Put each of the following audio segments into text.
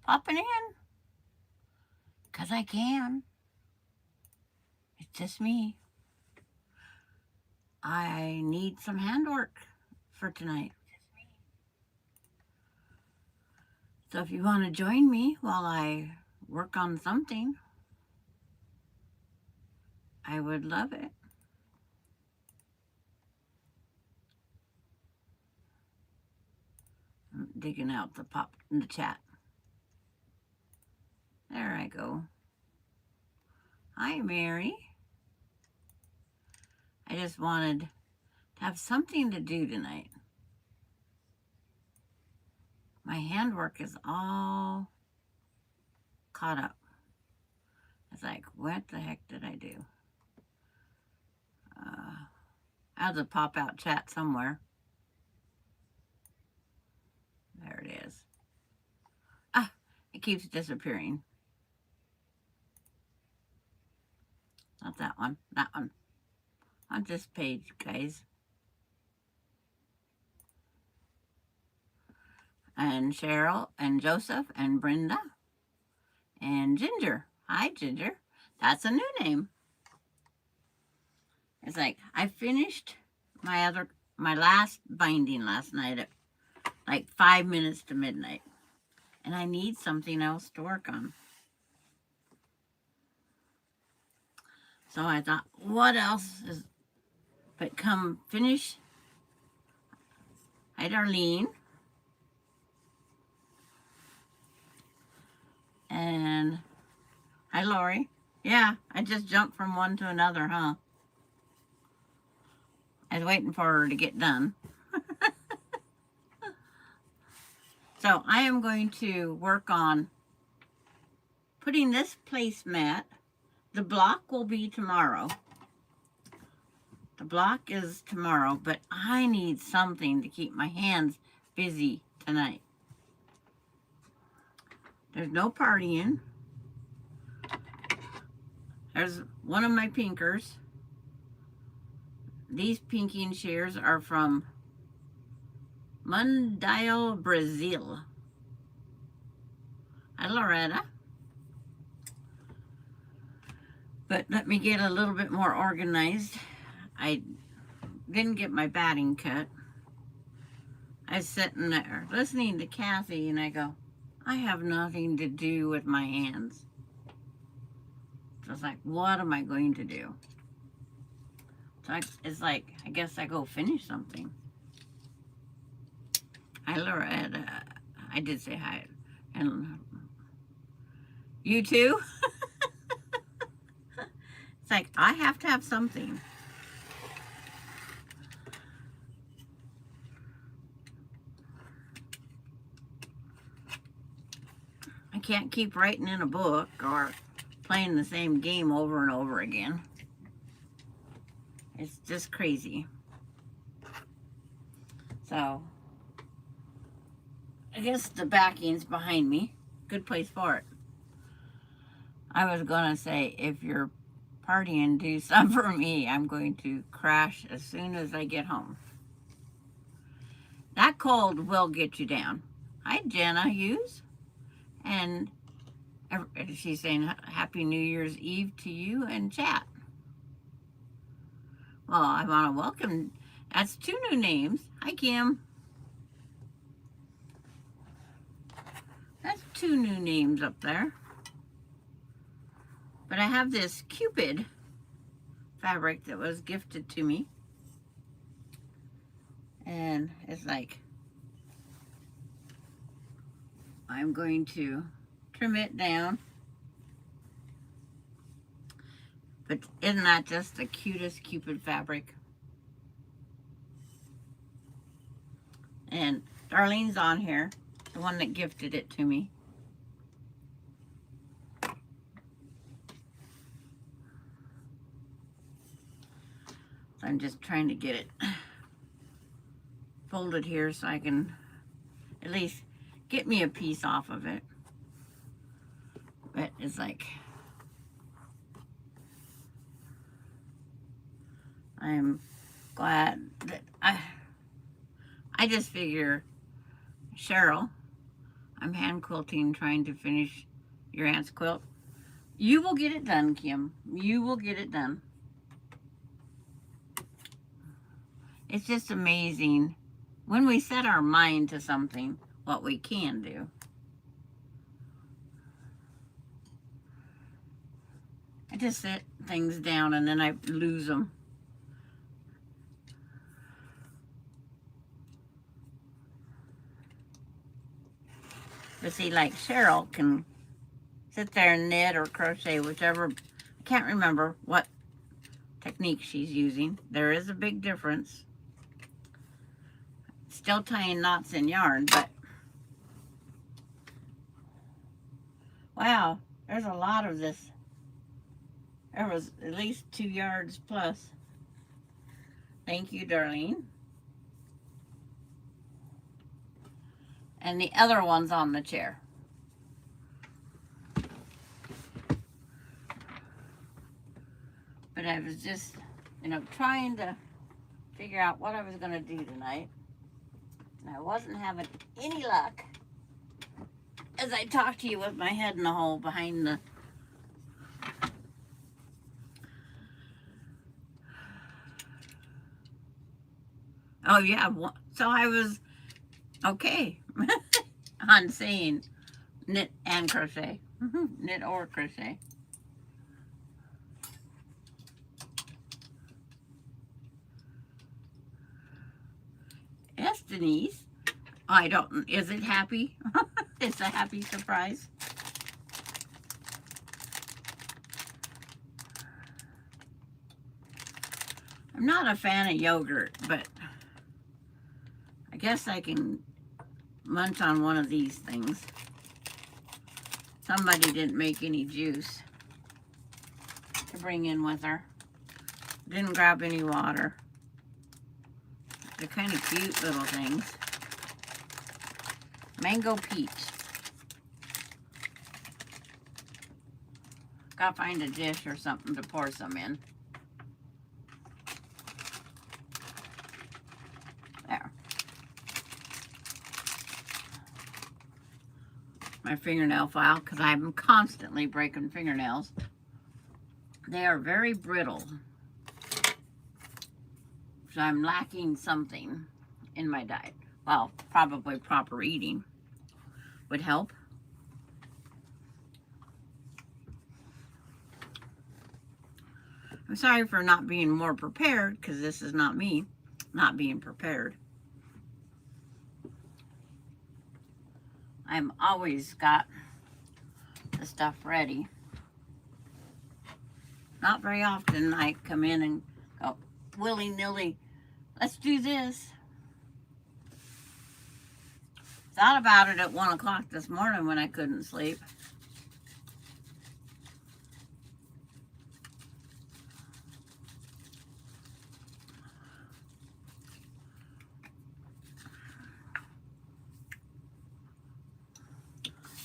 popping in. Because I can. It's just me. I need some handwork for tonight. So if you want to join me while I work on something, I would love it. I'm digging out the pop in the chat. There I go. Hi, Mary. I just wanted to have something to do tonight. My handwork is all caught up. It's like, what the heck did I do? I have the pop out chat somewhere. There it is. Ah, it keeps disappearing. Not that one, that one. On this page, guys. And Cheryl and Joseph and Brenda and Ginger. Hi, Ginger. That's a new name. It's like I finished my last binding last night at like 5 minutes to midnight. And I need something else to work on. So I thought, what else is, but come finish. Hi, Darlene. And hi, Lori. Yeah, I just jumped from one to another, huh? I was waiting for her to get done. So I am going to work on putting this placemat. The block will be tomorrow. The block is tomorrow, but I need something to keep my hands busy tonight. There's no partying. There's one of my pinkers. These pinking shears are from Mundial, Brazil. Hi, Loretta. But let me get a little bit more organized. I didn't get my batting cut. I was sitting there listening to Kathy and I go, I have nothing to do with my hands. So it's like, what am I going to do? So it's like, I guess I go finish something. Hi, Loretta. I did say hi. And you too? It's like, I have to have something. I can't keep writing in a book or playing the same game over and over again. It's just crazy. So, I guess the backing's behind me. Good place for it. I was going to say, if you're partying, do some for me. I'm going to crash as soon as I get home. That cold will get you down. Hi, Jenna Hughes. And she's saying Happy New Year's Eve to you and chat. Well, I want to welcome, that's 2 new names. Hi, Kim. That's 2 new names up there. But I have this Cupid fabric that was gifted to me. And it's like, I'm going to trim it down. But isn't that just the cutest Cupid fabric? And Darlene's on here, the one that gifted it to me. So I'm just trying to get it folded here so I can at least get me a piece off of it. But it's like, I'm glad that I just figure, Cheryl, I'm hand quilting, trying to finish your aunt's quilt. You will get it done, Kim. You will get it done. It's just amazing when we set our mind to something, what we can do. I just set things down and then I lose them. But see, like Cheryl can sit there and knit or crochet, whichever. I can't remember what technique she's using. There is a big difference. Still tying knots in yarn, but wow, there's a lot of this. There was at least 2 yards plus. Thank you, Darlene. And the other one's on the chair. But I was just, trying to figure out what I was going to do tonight. And I wasn't having any luck as I talked to you with my head in the hole behind the... Oh, yeah. So I was okay on saying knit and crochet. Knit or crochet. Yes, Denise. Is it happy? It's a happy surprise. I'm not a fan of yogurt, but I guess I can munch on one of these things. Somebody didn't make any juice to bring in with her. Didn't grab any water. They're kind of cute little things. Mango peach. Gotta find a dish or something to pour some in. There. My fingernail file, because I'm constantly breaking fingernails. They are very brittle. So I'm lacking something in my diet. Well, probably proper eating would help. I'm sorry for not being more prepared, because this is not me not being prepared. I'm always got the stuff ready. Not very often I come in and go willy-nilly, let's do this. Thought about it at 1 o'clock this morning when I couldn't sleep.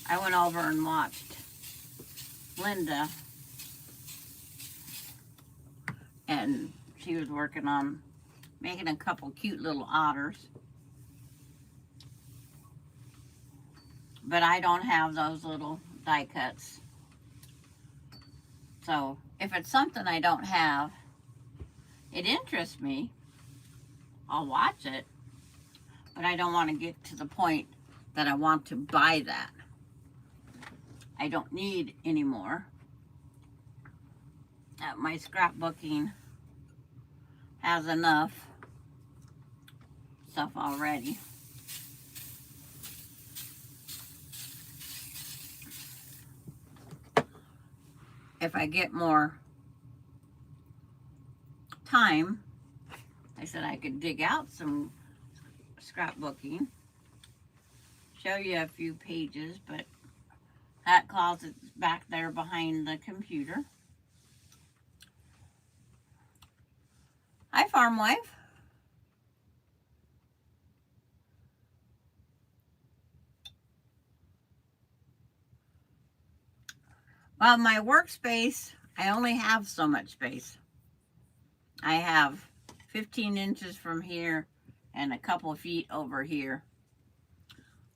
I went over and watched Linda, and she was working on making a couple cute little otters. But I don't have those little die cuts. So if it's something I don't have, it interests me. I'll watch it, but I don't want to get to the point that I want to buy that. I don't need any more. My scrapbooking has enough stuff already. If I get more time, I said I could dig out some scrapbooking, show you a few pages, but that closet's back there behind the computer. Hi, farm wife. Well, my workspace, I only have so much space. I have 15 inches from here and a couple of feet over here.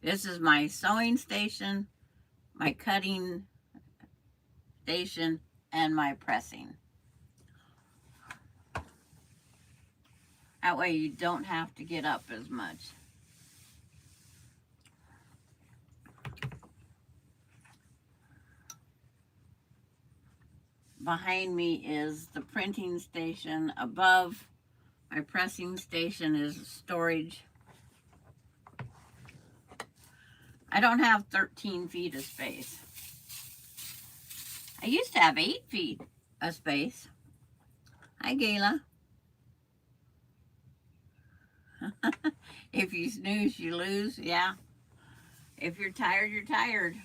This is my sewing station, my cutting station, and my pressing. That way you don't have to get up as much. Behind me is the printing station. Above my pressing station is storage. I don't have 13 feet of space. I used to have 8 feet of space. Hi, Gayla. If you snooze, you lose. Yeah. If you're tired, you're tired.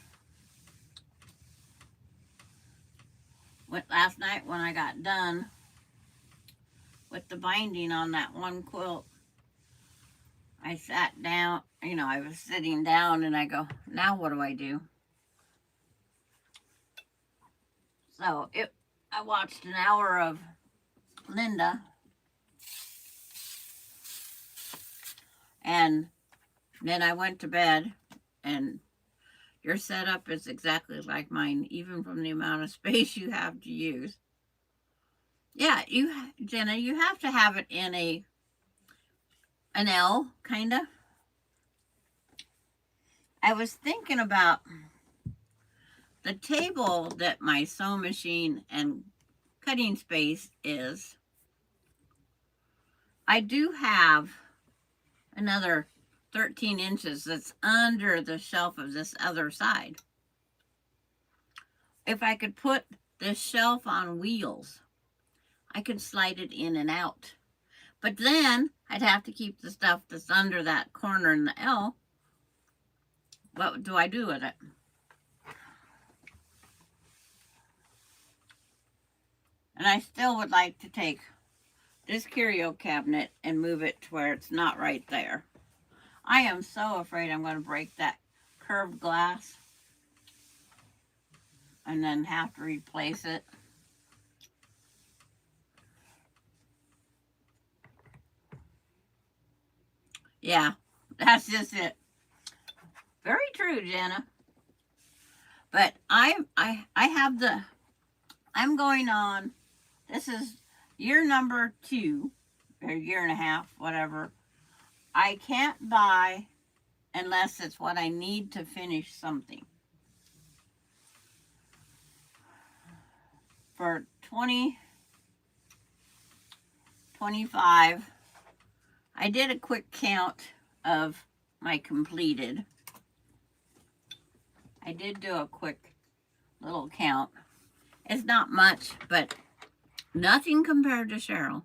Last night when I got done with the binding on that one quilt, I sat down, I was sitting down and I go, now what do I do? So I watched an hour of Linda, and then I went to bed, and your setup is exactly like mine, even from the amount of space you have to use. Yeah, Jenna, you have to have it in an L, kind of. I was thinking about the table that my sewing machine and cutting space is. I do have another 13 inches that's under the shelf of this other side. If I could put this shelf on wheels, I could slide it in and out. But then I'd have to keep the stuff that's under that corner in the L. What do I do with it? And I still would like to take this curio cabinet and move it to where it's not right there. I am so afraid I'm going to break that curved glass and then have to replace it. Yeah, that's just it. Very true, Jenna. But I'm going on, this is year number 2, or year and a half, whatever. I can't buy unless it's what I need to finish something. For 2025, I did a quick count of my completed. I did do a quick little count. It's not much, but nothing compared to Cheryl.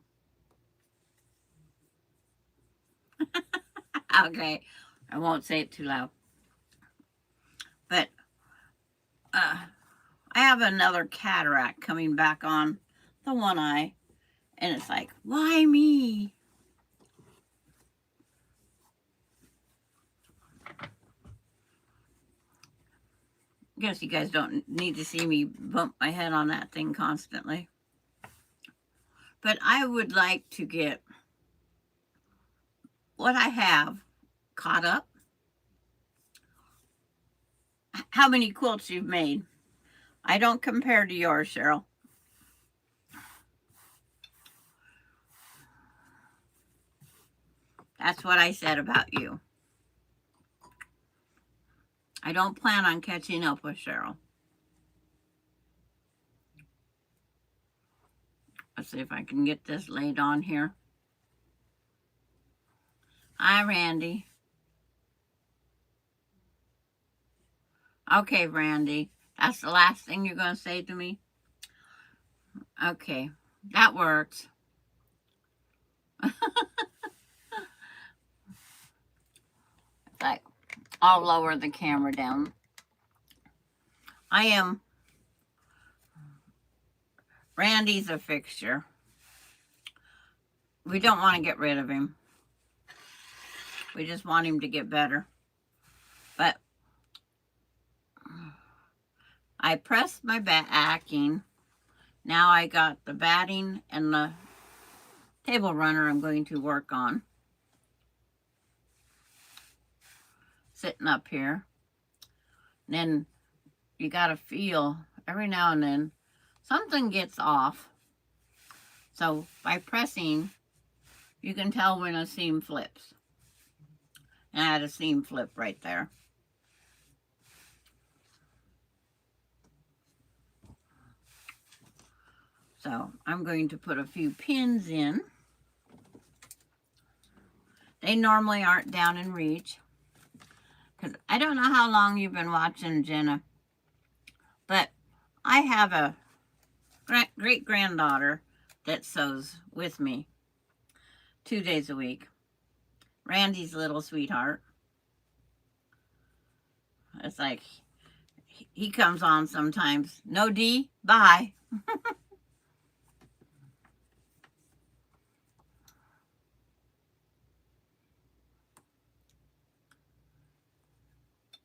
Okay, I won't say it too loud. But I have another cataract coming back on the one eye, and it's like, why me? I guess you guys don't need to see me bump my head on that thing constantly. But I would like to get what I have caught up. How many quilts you've made? I don't compare to yours, Cheryl. That's what I said about you. I don't plan on catching up with Cheryl. Let's see if I can get this laid on here. Hi, Randy. Okay, Randy. That's the last thing you're going to say to me? Okay, that works. Like, I'll lower the camera down. Randy's a fixture. We don't want to get rid of him. We just want him to get better. But I pressed my backing. Now I got the batting and the table runner I'm going to work on. sitting up here. And then you got to feel every now and then something gets off. So by pressing, you can tell when a seam flips. And I had a seam flip right there. So I'm going to put a few pins in. They normally aren't down in reach. Because I don't know how long you've been watching, Jenna, but I have a great-granddaughter that sews with me 2 days a week. Randy's little sweetheart. It's like he comes on sometimes. No D, bye.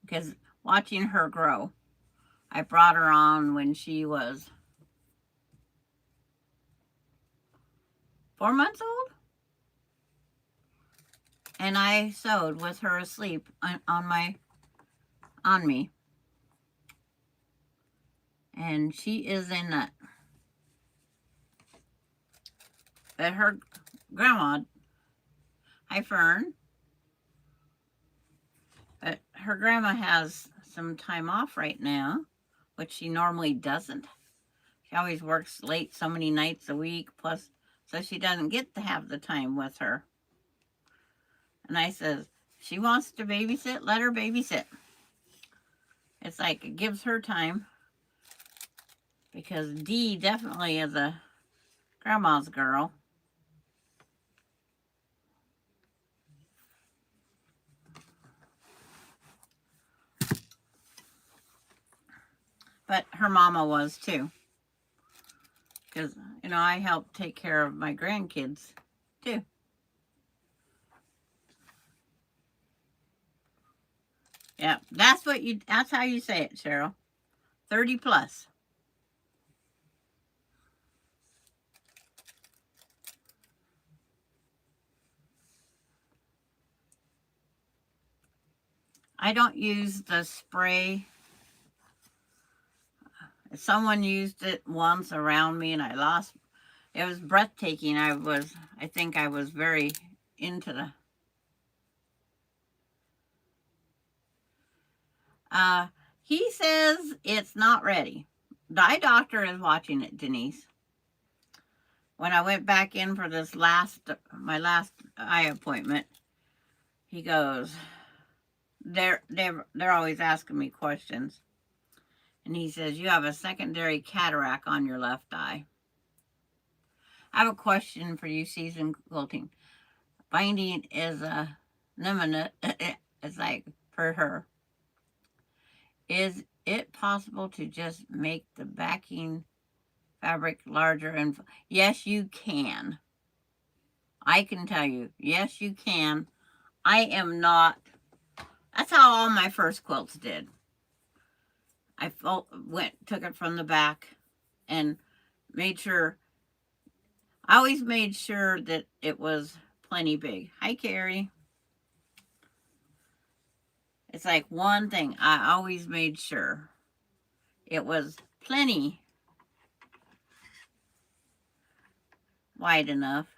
Because watching her grow, I brought her on when she was 4 months old. And I sewed with her asleep on me. And she is a nut. But her grandma, hi Fern, but her grandma has some time off right now, which she normally doesn't. She always works late so many nights a week, plus, so she doesn't get to have the time with her. And I says, she wants to babysit, let her babysit. It's like it gives her time, because Dee definitely is a grandma's girl. But her mama was too. Because, you know, I help take care of my grandkids too. Yeah, that's how you say it, Cheryl. 30 plus. I don't use the spray. Someone used it once around me and I lost. It was breathtaking. I think I was very into the. He says it's not ready. The eye doctor is watching it, Denise. When I went back in for my last eye appointment, he goes, they're always asking me questions. And he says, you have a secondary cataract on your left eye. I have a question for you, Season Quilting. Binding is a limit. It's like for her. Is it possible to just make the backing fabric larger? And yes, you can. I can tell you, yes, you can. I am not. That's how all my first quilts did. I took it from the back and made sure. I always made sure that it was plenty big. Hi, Carrie. It's like one thing. I always made sure it was plenty wide enough,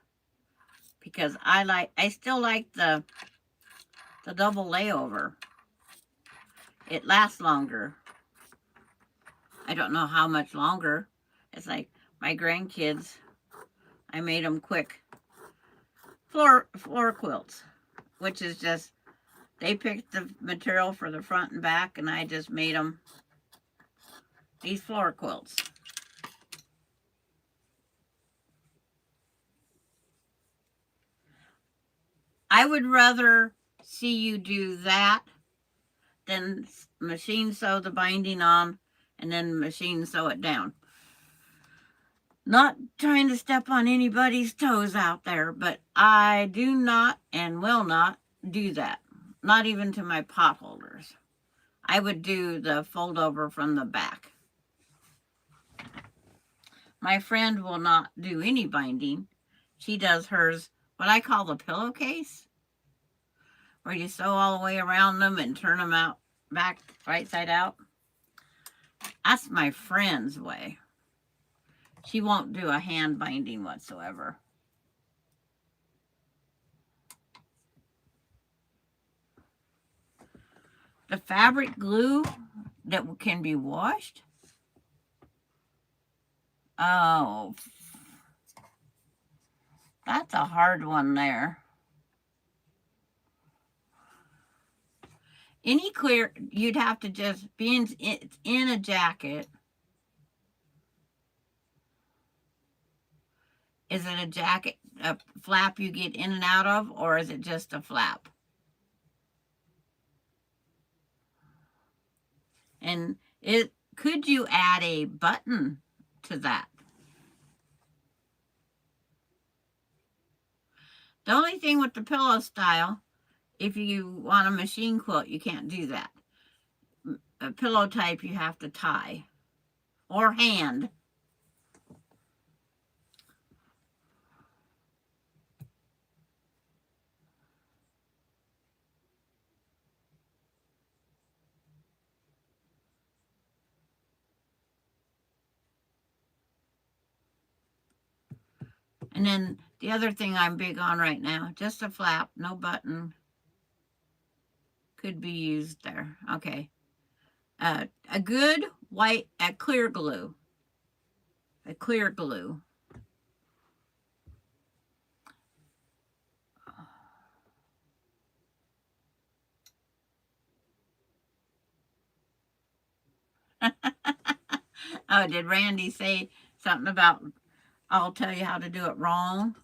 because I still like the double layover. It lasts longer. I don't know how much longer. It's like my grandkids, I made them quick floor quilts, which is just, they picked the material for the front and back, and I just made them these floor quilts. I would rather see you do that than machine sew the binding on and then machine sew it down. Not trying to step on anybody's toes out there, but I do not and will not do that. Not even to my pot holders. I would do the fold over from the back. My friend will not do any binding. She does hers, what I call the pillowcase, where you sew all the way around them and turn them out back right side out. That's my friend's way. She won't do a hand binding whatsoever. The fabric glue that can be washed? Oh, that's a hard one there. Any clear, you'd have to just be in a jacket. Is it a jacket, a flap you get in and out of, or is it just a flap? And could you add a button to that? The only thing with the pillow style, if you want a machine quilt, you can't do that. A pillow type you have to tie or hand. And then the other thing I'm big on right now, just a flap, no button, could be used there. Okay. A good white, a clear glue. A clear glue. Oh, did Randy say something about, I'll tell you how to do it wrong?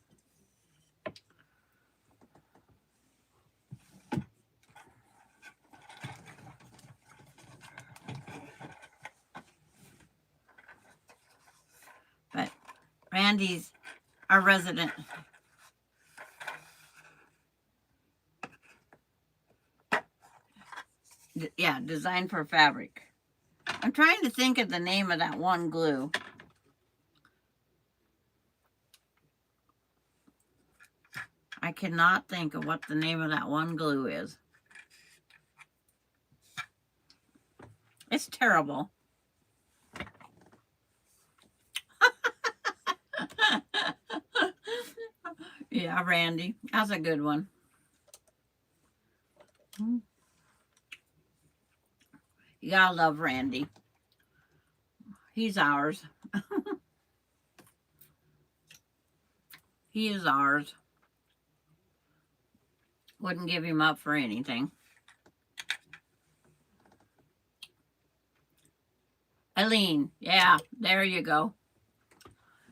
But Randy's our resident. Yeah, design for fabric. I'm trying to think of the name of that one glue. I cannot think of what the name of that one glue is. It's terrible. Yeah, Randy. That's a good one. You gotta love Randy. He's ours. He is ours. Wouldn't give him up for anything. Eileen. Yeah, there you go.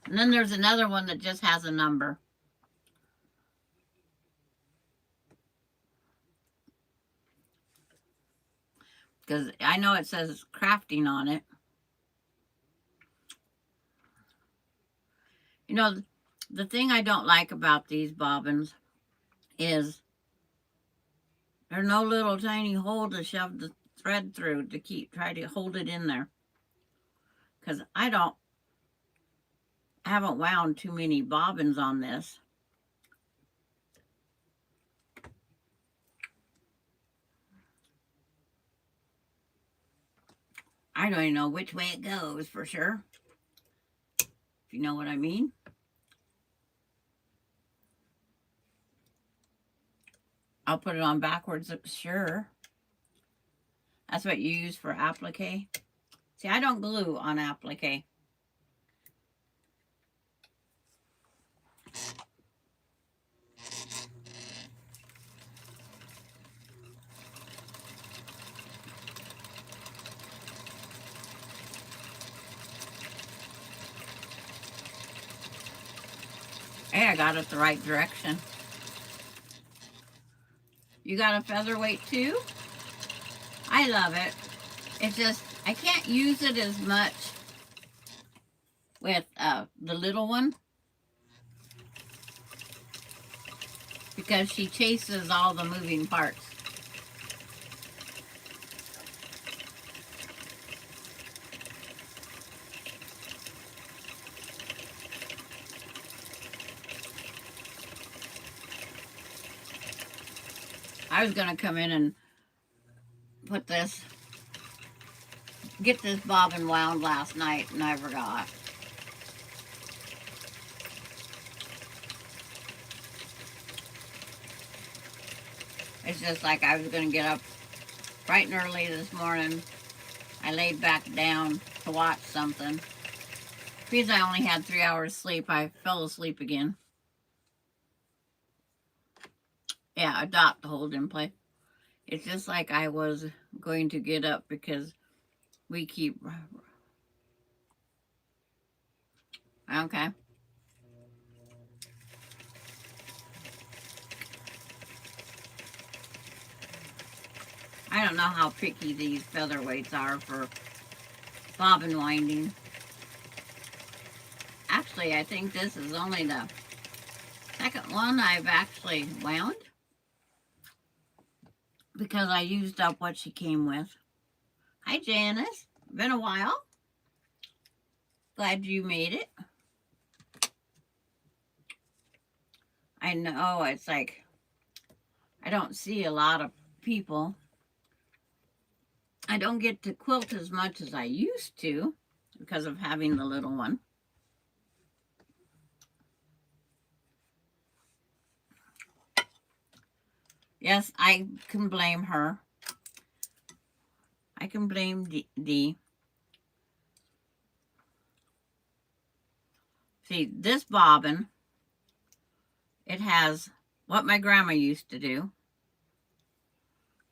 And then there's another one that just has a number. Because I know it says crafting on it. You know, the thing I don't like about these bobbins is there's no little tiny hole to shove the thread through to try to hold it in there. Because I haven't wound too many bobbins on this. I don't even know which way it goes for sure. If you know what I mean. I'll put it on backwards, sure. That's what you use for applique. See, I don't glue on applique. Hey, I got it the right direction. You got a featherweight too? I love it. It's just, I can't use it as much with the little one because she chases all the moving parts. I was going to come in and get this bobbin wound last night, and I forgot. It's just like I was going to get up bright and early this morning. I laid back down to watch something. Because I only had 3 hours sleep, I fell asleep again. Yeah, a dot to hold in place. It's just like I was going to get up because we keep... Okay. I don't know how picky these featherweights are for bobbin winding. Actually, I think this is only the second one I've actually wound, because I used up what she came with. Hi, Janice. Been a while. Glad you made it. I know, it's like I don't see a lot of people. I don't get to quilt as much as I used to because of having the little one. Yes, I can blame her. I can blame Dee. See, this bobbin, it has what my grandma used to do.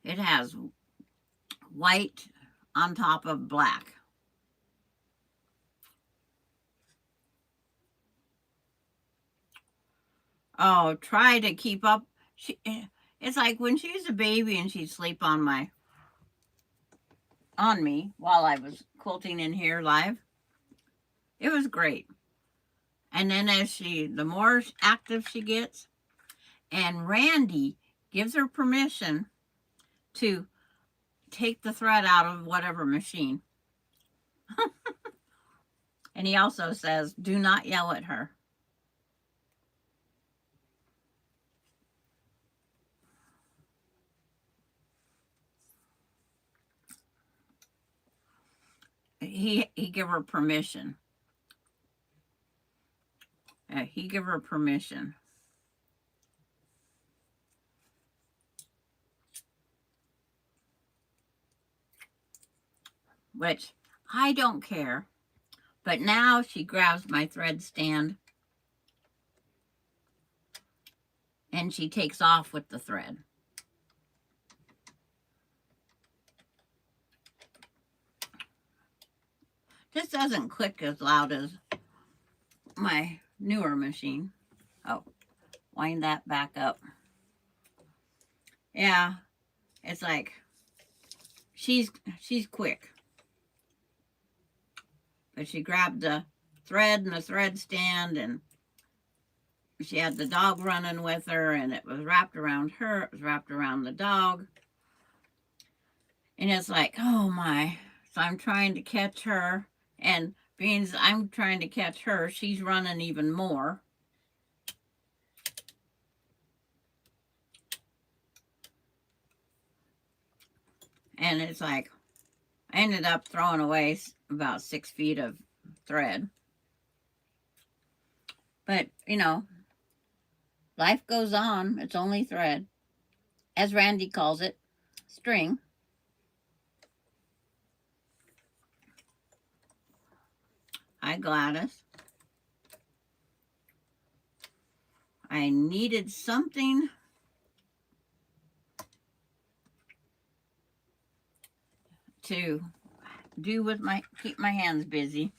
It has white on top of black. Oh, try to keep up. It's like when she was a baby and she'd sleep on me while I was quilting in here live. It was great. And then the more active she gets, and Randy gives her permission to take the thread out of whatever machine. And he also says, do not yell at her. He give her permission. He give her permission. Which I don't care. But now she grabs my thread stand and she takes off with the thread. This doesn't click as loud as my newer machine. Oh, wind that back up. Yeah, it's like she's quick. But she grabbed the thread and the thread stand, and she had the dog running with her, and it was wrapped around her, it was wrapped around the dog. And it's like, oh my. So I'm trying to catch her, and being I'm trying to catch her, she's running even more. And it's like, I ended up throwing away about 6 feet of thread. But, you know, life goes on. It's only thread. As Randy calls it, string. Hi, Gladys. I needed something to do with keep my hands busy.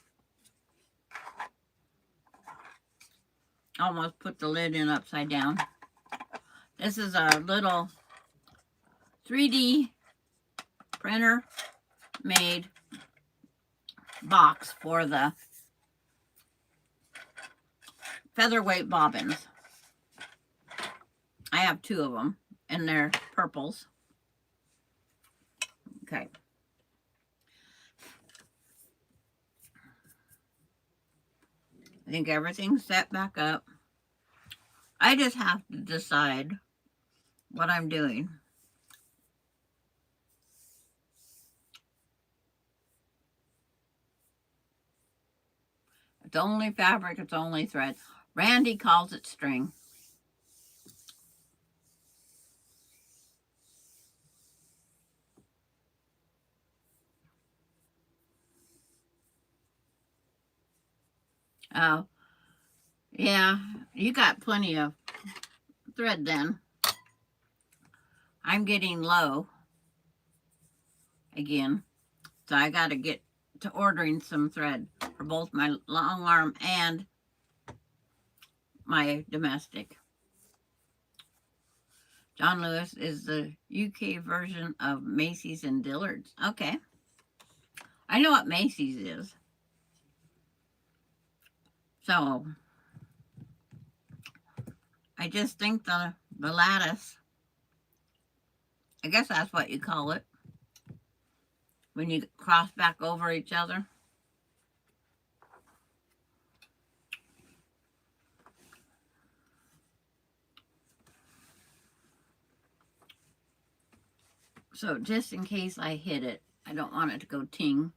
Almost put the lid in upside down. This is a little 3D printer made box for the featherweight bobbins. I have 2 of them, and they're purples. Okay. I think everything's set back up. I just have to decide what I'm doing. It's only fabric, it's only thread. Randy calls it string. Oh, yeah, you got plenty of thread then. I'm getting low again, so I got to get to ordering some thread for both my long arm and my domestic. John Lewis is the UK version of Macy's and Dillard's. Okay. I know what Macy's is. So, I just think the lattice, I guess that's what you call it, when you cross back over each other. So just in case I hit it, I don't want it to go ting.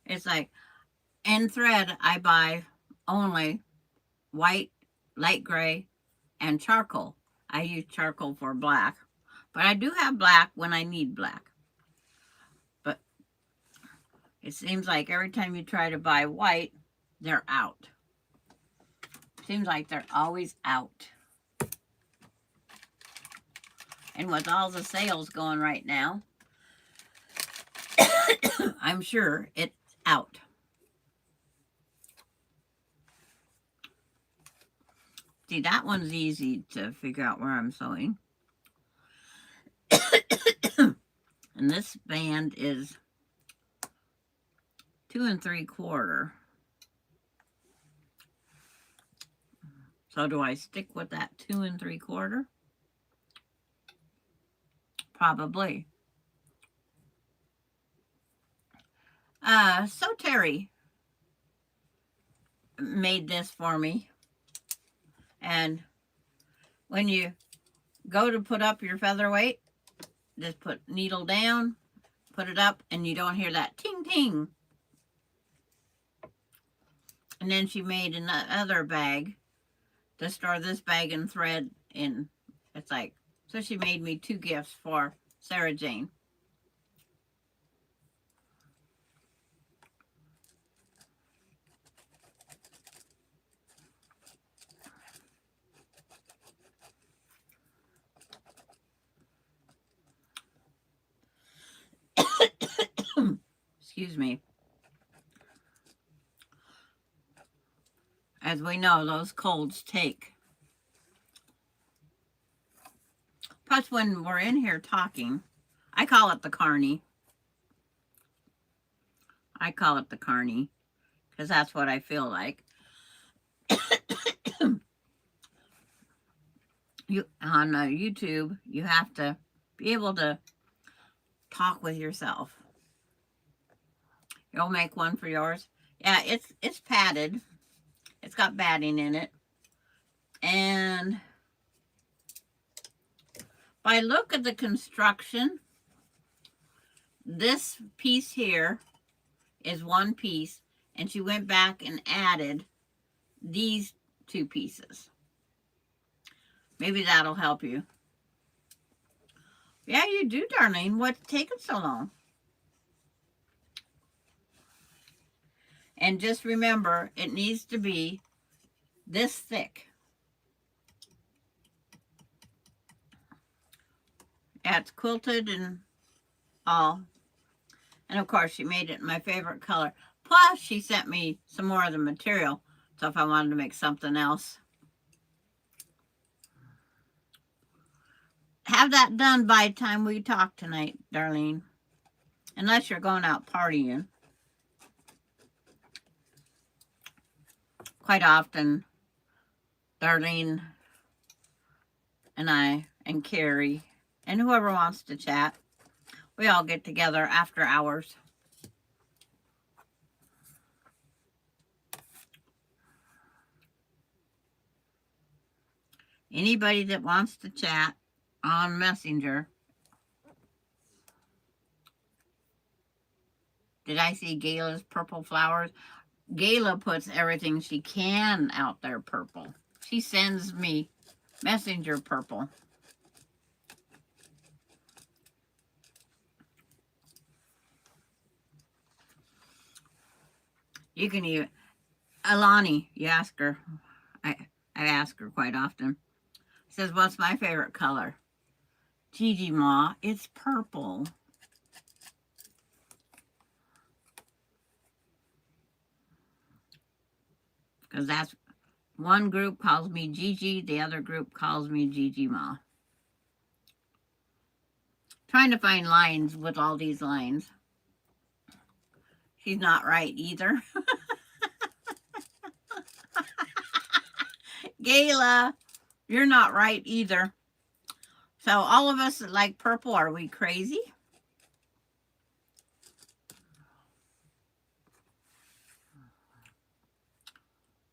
It's like, in thread, I buy only white, light gray, and charcoal. I use charcoal for black, but I do have black when I need black. But it seems like every time you try to buy white, they're out. Seems like they're always out. And with all the sales going right now, I'm sure it's out. See, that one's easy to figure out where I'm sewing. And this band is 2 3/4. So do I stick with that 2 3/4? Probably. So Terry made this for me. And when you go to put up your featherweight, just put needle down, put it up, and you don't hear that ting ting. And then she made another bag to store this bag and thread in. It's like, so she made me 2 gifts for Sarah Jane. Excuse me. As we know, those colds take. Plus, when we're in here talking, I call it the carny. I call it the carny because that's what I feel like. On YouTube, you have to be able to talk with yourself. You'll make one for yours. Yeah, it's padded. It's got batting in it. And by look at the construction, this piece here is one piece, and she went back and added these 2 pieces. Maybe that'll help you. Yeah, you do, Darlene. What's taking so long? And just remember, it needs to be this thick. Yeah, it's quilted and all. And of course, she made it in my favorite color. Plus, she sent me some more of the material. So if I wanted to make something else. Have that done by the time we talk tonight, Darlene. Unless you're going out partying. Quite often, Darlene and I and Carrie and whoever wants to chat, we all get together after hours. Anybody that wants to chat on Messenger, Did I see Gayla's purple flowers? Gayla puts everything she can out there purple. She sends me messenger purple. You can even, Alani, you ask her. I ask her quite often. Says, what's my favorite color? Gigi Ma, it's purple. Because that's, one group calls me Gigi, the other group calls me Gigi Ma. Trying to find lines with all these lines. She's not right either. Gayla, you're not right either. So all of us that like purple, are we crazy?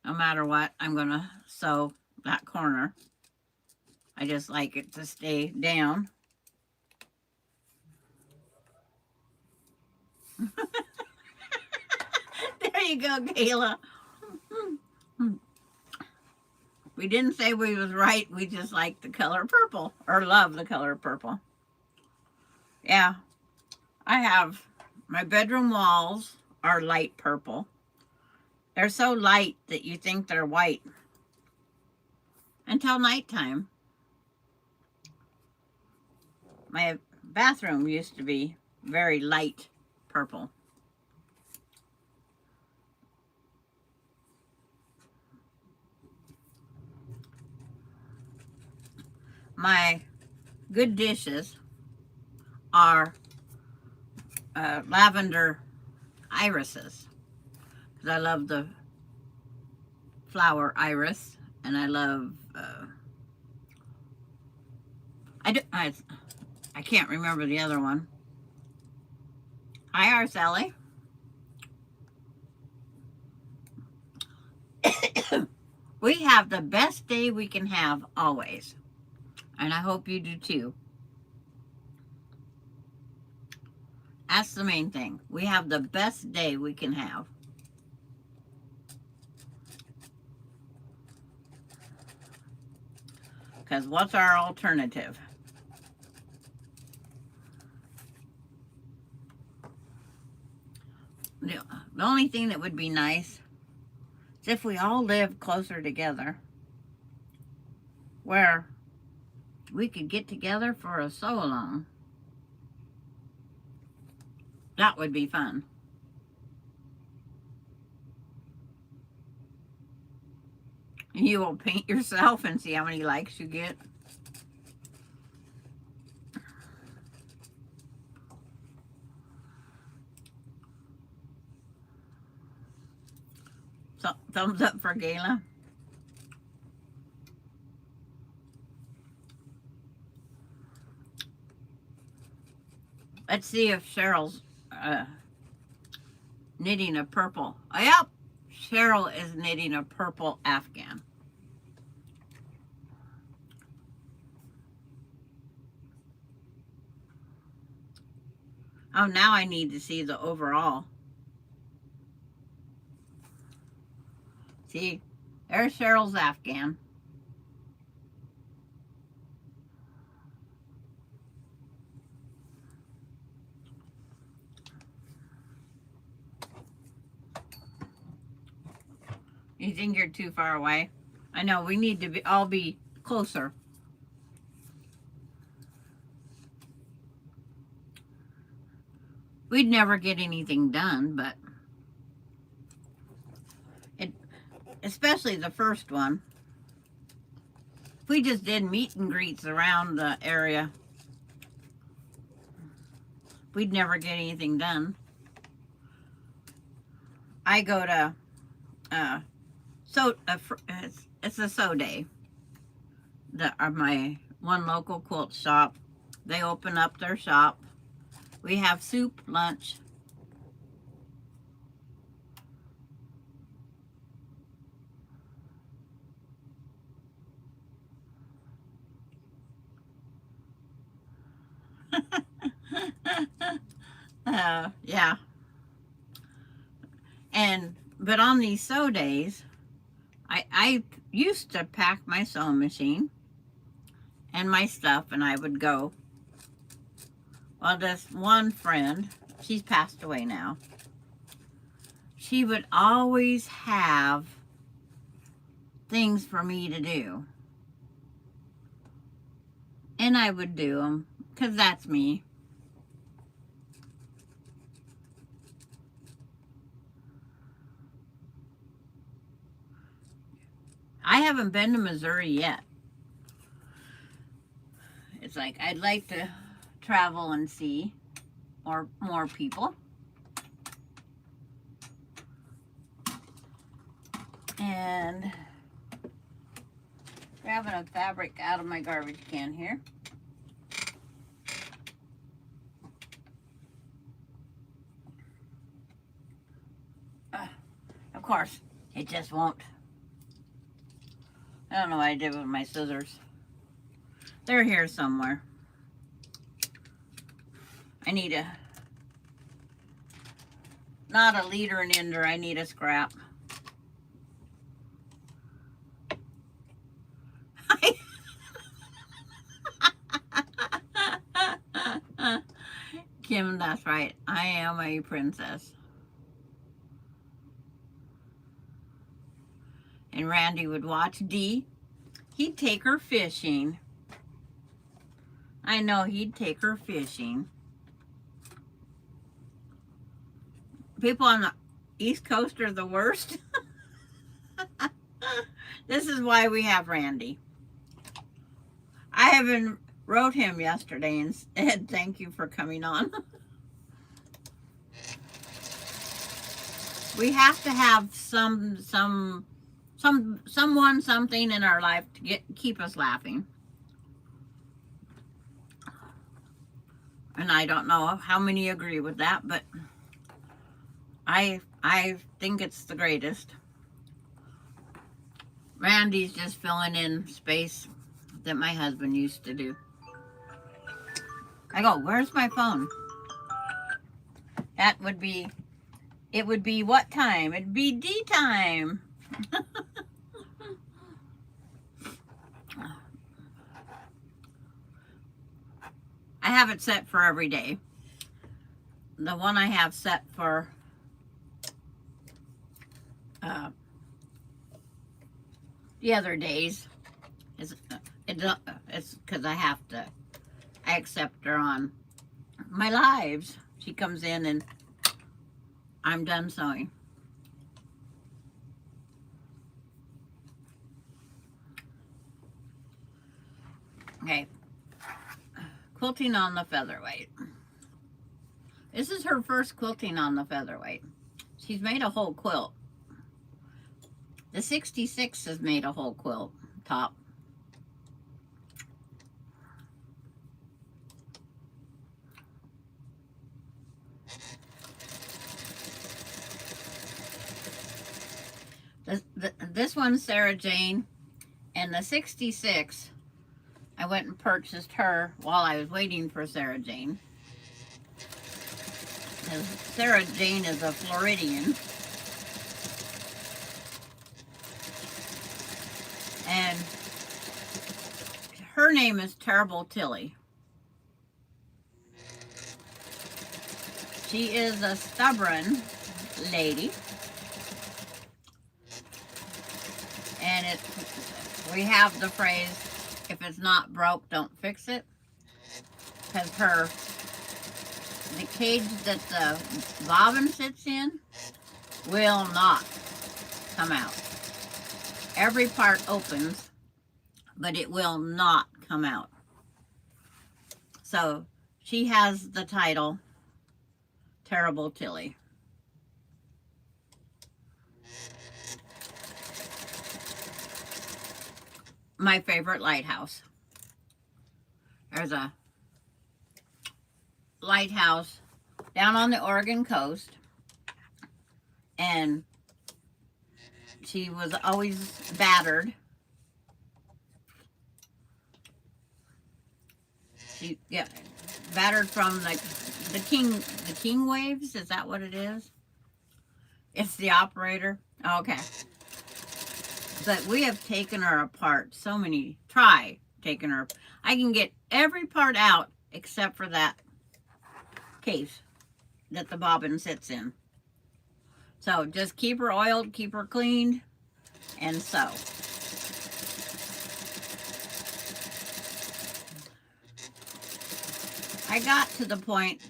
No matter what, I'm going to sew that corner. I just like it to stay down. There you go, Gayla. We didn't say we was right. We just like the color purple, or love the color purple. Yeah, I have, my bedroom walls are light purple. They're so light that you think they're white until nighttime. My bathroom used to be very light purple. My good dishes are lavender irises, because I love the flower iris, and I love I can't remember the other one. Hi, Arceli. We have the best day we can have always, and I hope you do too. That's the main thing. We have the best day we can have. Because what's our alternative? The only thing that would be nice is if we all lived closer together, where we could get together for a sew-along. That would be fun. And you will paint yourself and see how many likes you get. So, thumbs up for Gayla. Let's see if Cheryl's knitting a purple. Oh, yep, Cheryl is knitting a purple Afghan. Oh, now I need to see the overall. See, there's Cheryl's Afghan. You think you're too far away? I know, we need to all be closer. We'd never get anything done, but especially the first one. If we just did meet and greets around the area, we'd never get anything done. I go to it's a sew day. My one local quilt shop, they open up their shop. We have soup, lunch. Yeah. But on these sew days, I used to pack my sewing machine and my stuff, and I would go. Well, this one friend, she's passed away now, she would always have things for me to do. And I would do them, because that's me. I haven't been to Missouri yet. It's like I'd like to travel and see more people. And grabbing a fabric out of my garbage can here. Of course, it just won't. I don't know what I did with my scissors. They're here somewhere. I need not a leader and ender, I need a scrap. Kim, that's right. I am a princess. And Randy would watch Dee. He'd take her fishing. I know he'd take her fishing. People on the East Coast are the worst. This is why we have Randy. I even wrote him yesterday and said thank you for coming on. We have to have someone, something in our life to keep us laughing. And I don't know how many agree with that, but I think it's the greatest. Randy's just filling in space that my husband used to do. I go, where's my phone? That would be, it would be what time? It'd be D time. I have it set for every day. The one I have set for the other days is it's because I accept her on my lives. She comes in and I'm done sewing. Okay. Quilting on the featherweight. This is her first quilting on the featherweight. She's made a whole quilt. The 66 has made a whole quilt top. This one's Sarah Jane, and the 66, I went and purchased her while I was waiting for Sarah Jane. Sarah Jane is a Floridian. And her name is Terrible Tilly. She is a stubborn lady. And we have the phrase, if it's not broke, don't fix it. Because the cage that the bobbin sits in will not come out. Every part opens, but it will not come out. So she has the title, Terrible Tilly. My favorite lighthouse. There's a lighthouse down on the Oregon coast, and she was always battered. She battered from the king waves. Is that what it is? It's the operator? Okay. But we have taken her apart so many, try taking her. I can get every part out except for that case that the bobbin sits in. So just keep her oiled, keep her cleaned, and sew. I got to the point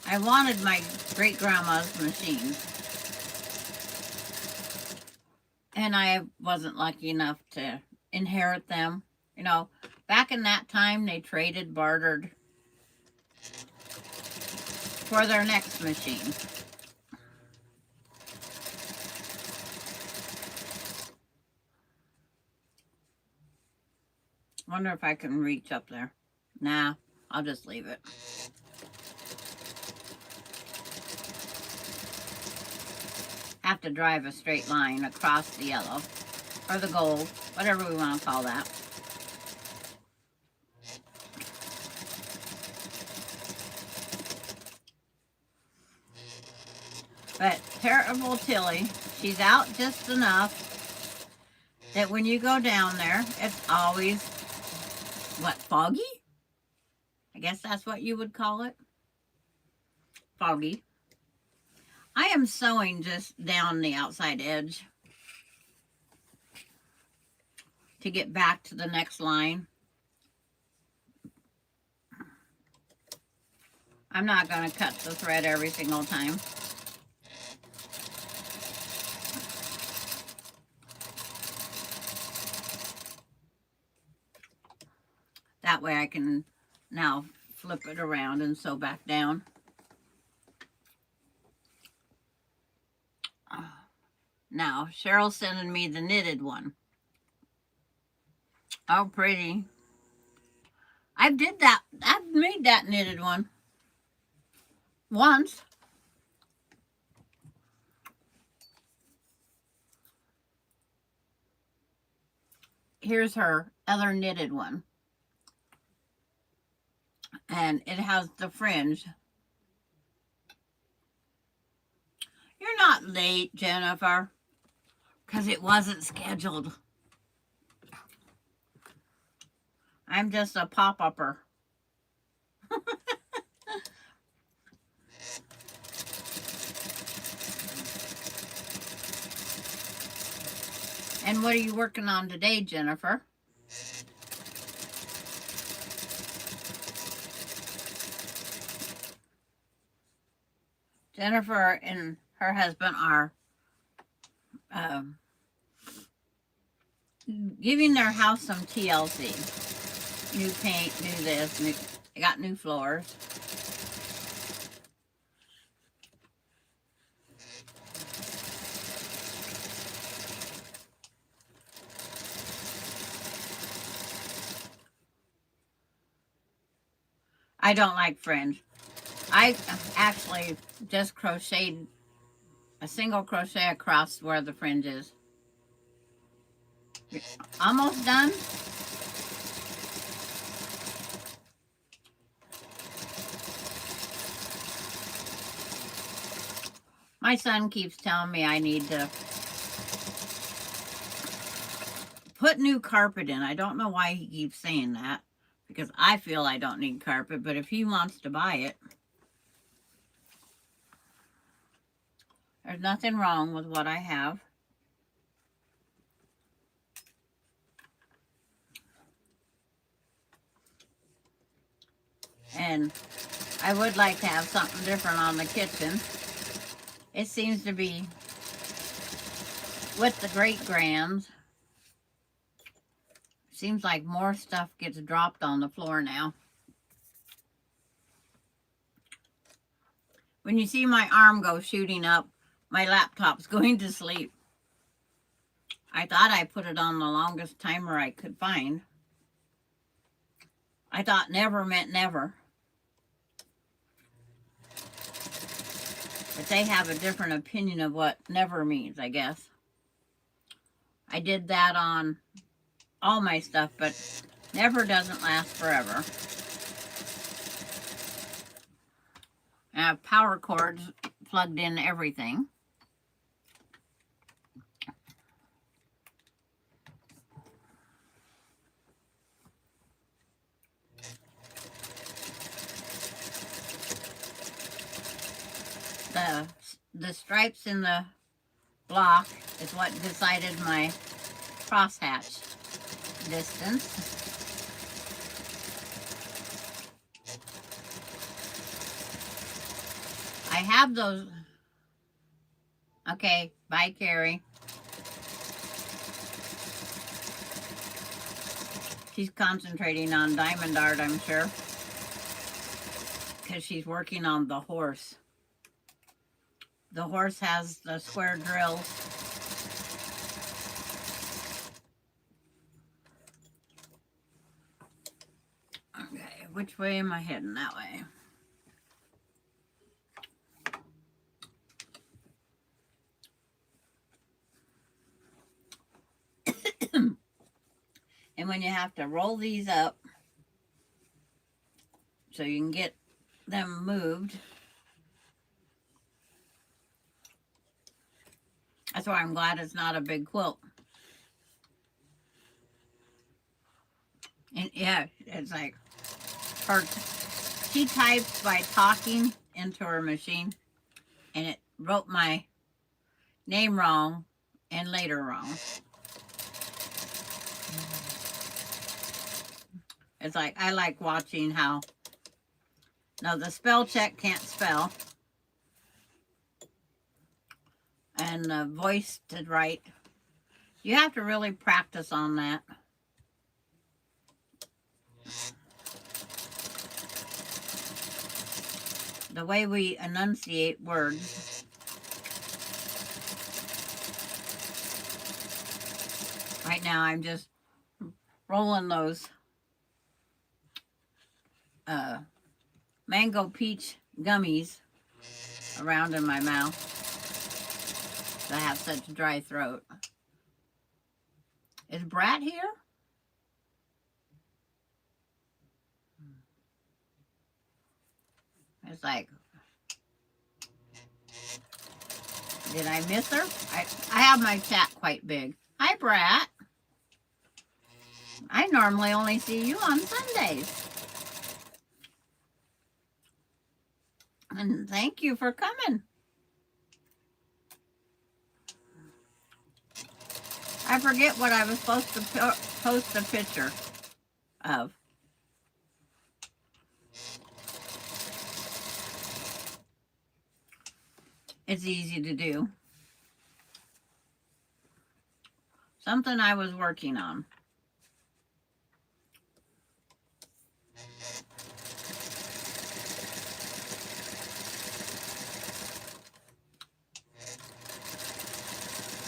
I wanted my great grandma's machines, and I wasn't lucky enough to inherit them. You know, back in that time, they traded, bartered for their next machine. Wonder if I can reach up there. Nah, I'll just leave it. Have to drive a straight line across the yellow or the gold, whatever we want to call that. But Terrible Tilly, she's out just enough that when you go down there, it's always, what, foggy? I guess that's what you would call it. Foggy. I am sewing just down the outside edge to get back to the next line. I'm not going to cut the thread every single time. That way I can now flip it around and sew back down. Now, Cheryl's sending me the knitted one. Oh, pretty. I've made that knitted one once. Here's her other knitted one. And it has the fringe. You're not late, Jennifer, because it wasn't scheduled. I'm just a pop-upper. And what are you working on today, Jennifer? Jennifer and her husband are giving their house some TLC. New paint, new this, they got new floors. I don't like fringe. I actually just crocheted a single crochet across where the fringe is. Almost done. My son keeps telling me I need to put new carpet in. I don't know why he keeps saying that, because I feel I don't need carpet, but if he wants to buy it, there's nothing wrong with what I have. And I would like to have something different on the kitchen. It seems to be, with the great grands, seems like more stuff gets dropped on the floor now. When you see my arm go shooting up, my laptop's going to sleep. I thought I put it on the longest timer I could find. I thought never meant never. But they have a different opinion of what never means, I guess. I did that on all my stuff, but never doesn't last forever. I have power cords plugged in everything. The stripes in the block is what decided my crosshatch distance. I have those. Okay, bye, Carrie. She's concentrating on diamond art, I'm sure, because she's working on the horse. The horse has the square drills. Okay, which way am I heading? That way. And when you have to roll these up so you can get them moved, that's why I'm glad it's not a big quilt. And yeah, it's like she types by talking into her machine, and it wrote my name wrong and later wrong. It's like, I like watching how, no, the spell check can't spell. And the voice to write. You have to really practice on that. The way we enunciate words. Right now I'm just rolling those mango peach gummies around in my mouth. I have such a dry throat. Is Brat here? It's like, did I miss her? I have my chat quite big. Hi, Brat. I normally only see you on Sundays. And thank you for coming. I forget what I was supposed to post a picture of. It's easy to do. Something I was working on.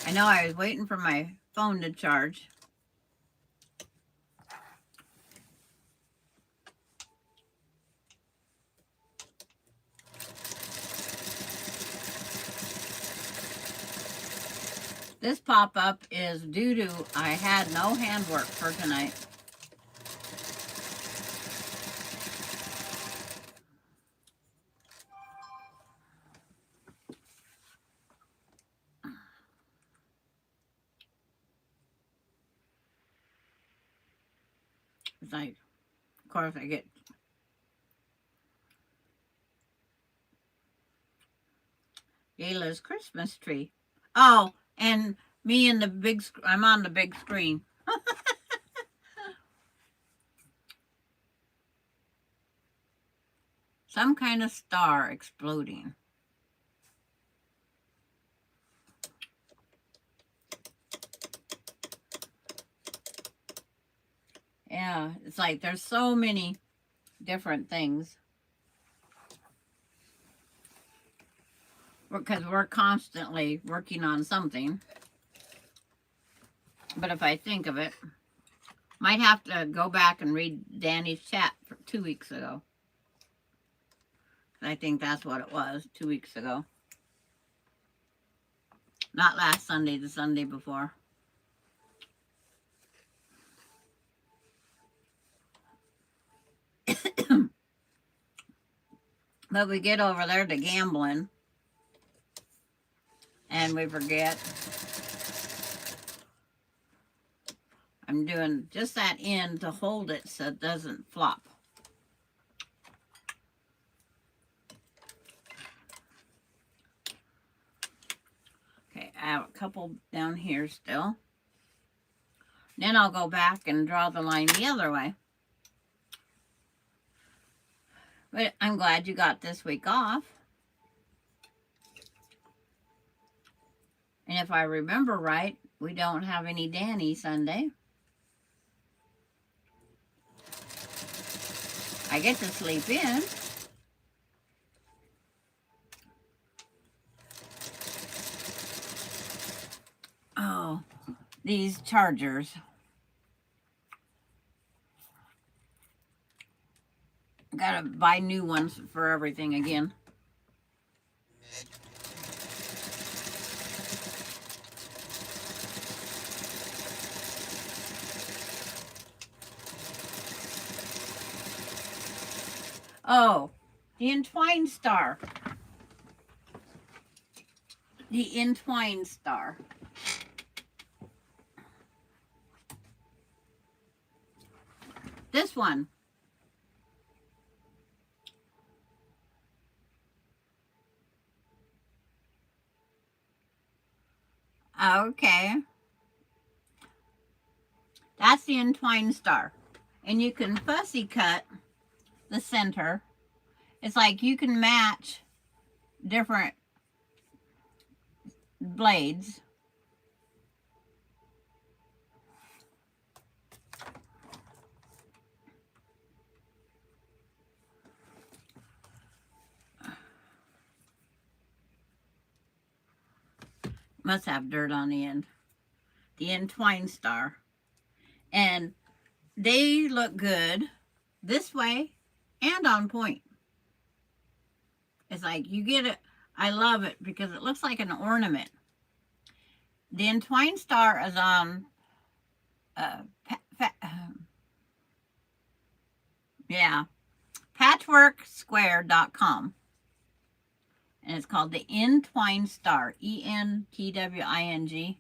I know I was waiting for my phone to charge. This pop-up is due to I had no handwork for tonight. It's like, of course, I get Gayla's Christmas tree. Oh, and me and the big, I'm on the big screen. Some kind of star exploding. Yeah, it's like there's so many different things. Because we're constantly working on something. But if I think of it, might have to go back and read Danny's chat for 2 weeks ago. I think that's what it was, 2 weeks ago. Not last Sunday, the Sunday before. But we get over there to gambling and we forget. I'm doing just that end to hold it so it doesn't flop. I have a couple down here still. Then I'll go back and draw the line the other way. But I'm glad you got this week off. And if I remember right, we don't have any Danny Sunday. I get to sleep in. Oh, these chargers. Gotta buy new ones for everything again. Oh, the entwined star. The entwined star. This one. Okay. That's the entwined star. And you can fussy cut the center. It's like you can match different blades. Must have dirt on the end. The entwined star. And they look good this way and on point. It's like you get it. I love it because it looks like an ornament. The entwined star is on patchworksquare.com. And it's called the Entwined Star. ENTWING.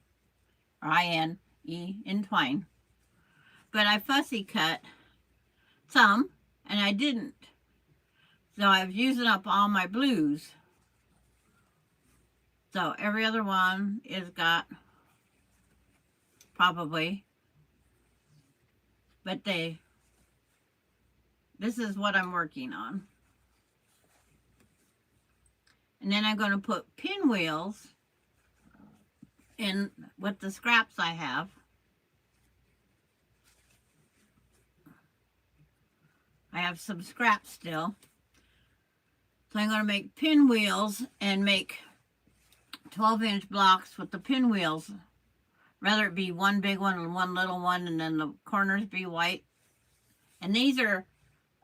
Or INE. Entwine. But I fussy cut some, and I didn't. So I was using up all my blues. So every other one is got probably, but this is what I'm working on. And then I'm going to put pinwheels in with the scraps I have. I have some scraps still. So I'm going to make pinwheels and make 12-inch blocks with the pinwheels. Rather it be one big one and one little one, and then the corners be white. And these are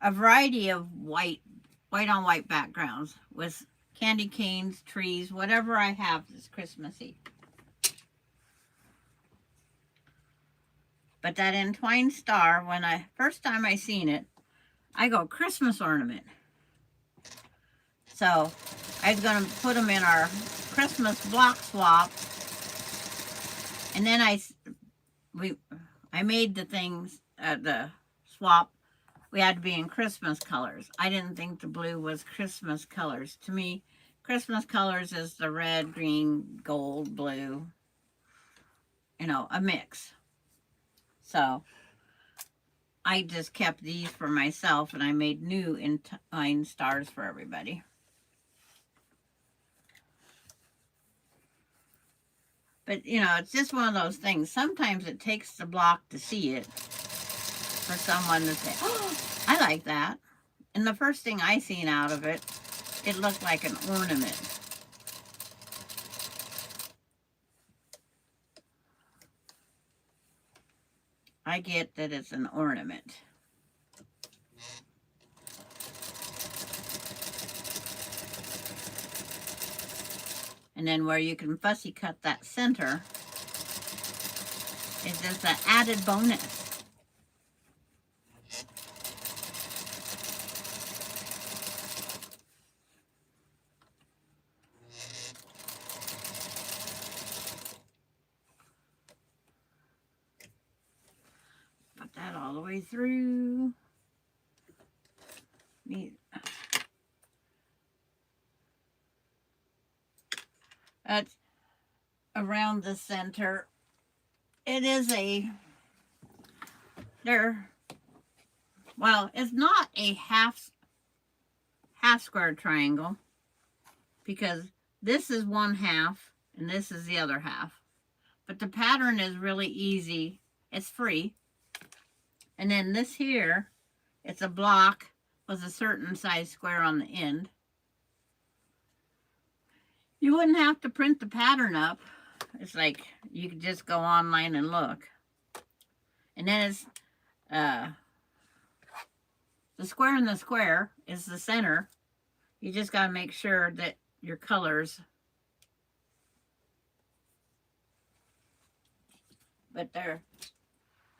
a variety of white on white backgrounds with candy canes, trees, whatever I have this Christmassy. But that entwined star, when first time I seen it, I go, Christmas ornament. So I was going to put them in our Christmas block swap. And then I made the things, the swap, we had to be in Christmas colors. I didn't think the blue was Christmas colors. To me, Christmas colors is the red, green, gold, blue, a mix. So I just kept these for myself, and I made new entwined stars for everybody. But, it's just one of those things. Sometimes it takes the block to see it for someone to say, oh, I like that. And the first thing I seen out of it, it looked like an ornament. I get that it's an ornament. And then where you can fussy cut that center is just an added bonus. Put that all the way through. around the center. It is there, well, it's not a half square triangle, because this is one half and this is the other half. But the pattern is really easy. It's free. And then this here, it's a block with a certain size square on the end. You wouldn't have to print the pattern up. It's like you could just go online and look. And then it's the square in the square is the center. You just got to make sure that your colors, but they're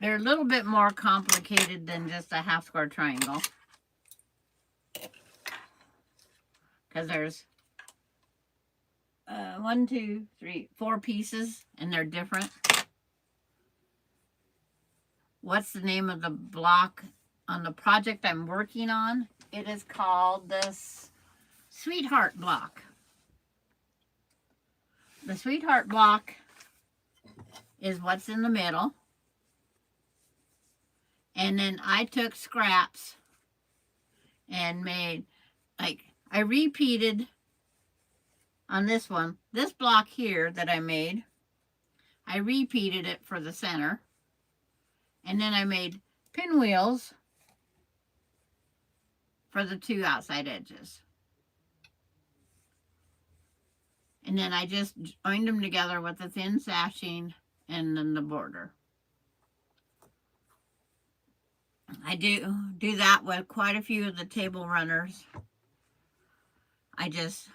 a little bit more complicated than just a half square triangle, because there's 1, 2, 3, 4 pieces, and they're different. What's the name of the block on the project I'm working on? It is called this Sweetheart block. The Sweetheart block is what's in the middle. And then I took scraps and made, like, I repeated on this one, this block here that I made, I repeated it for the center. And then I made pinwheels for the 2 outside edges. And then I just joined them together with the thin sashing and then the border. I do that with quite a few of the table runners. I just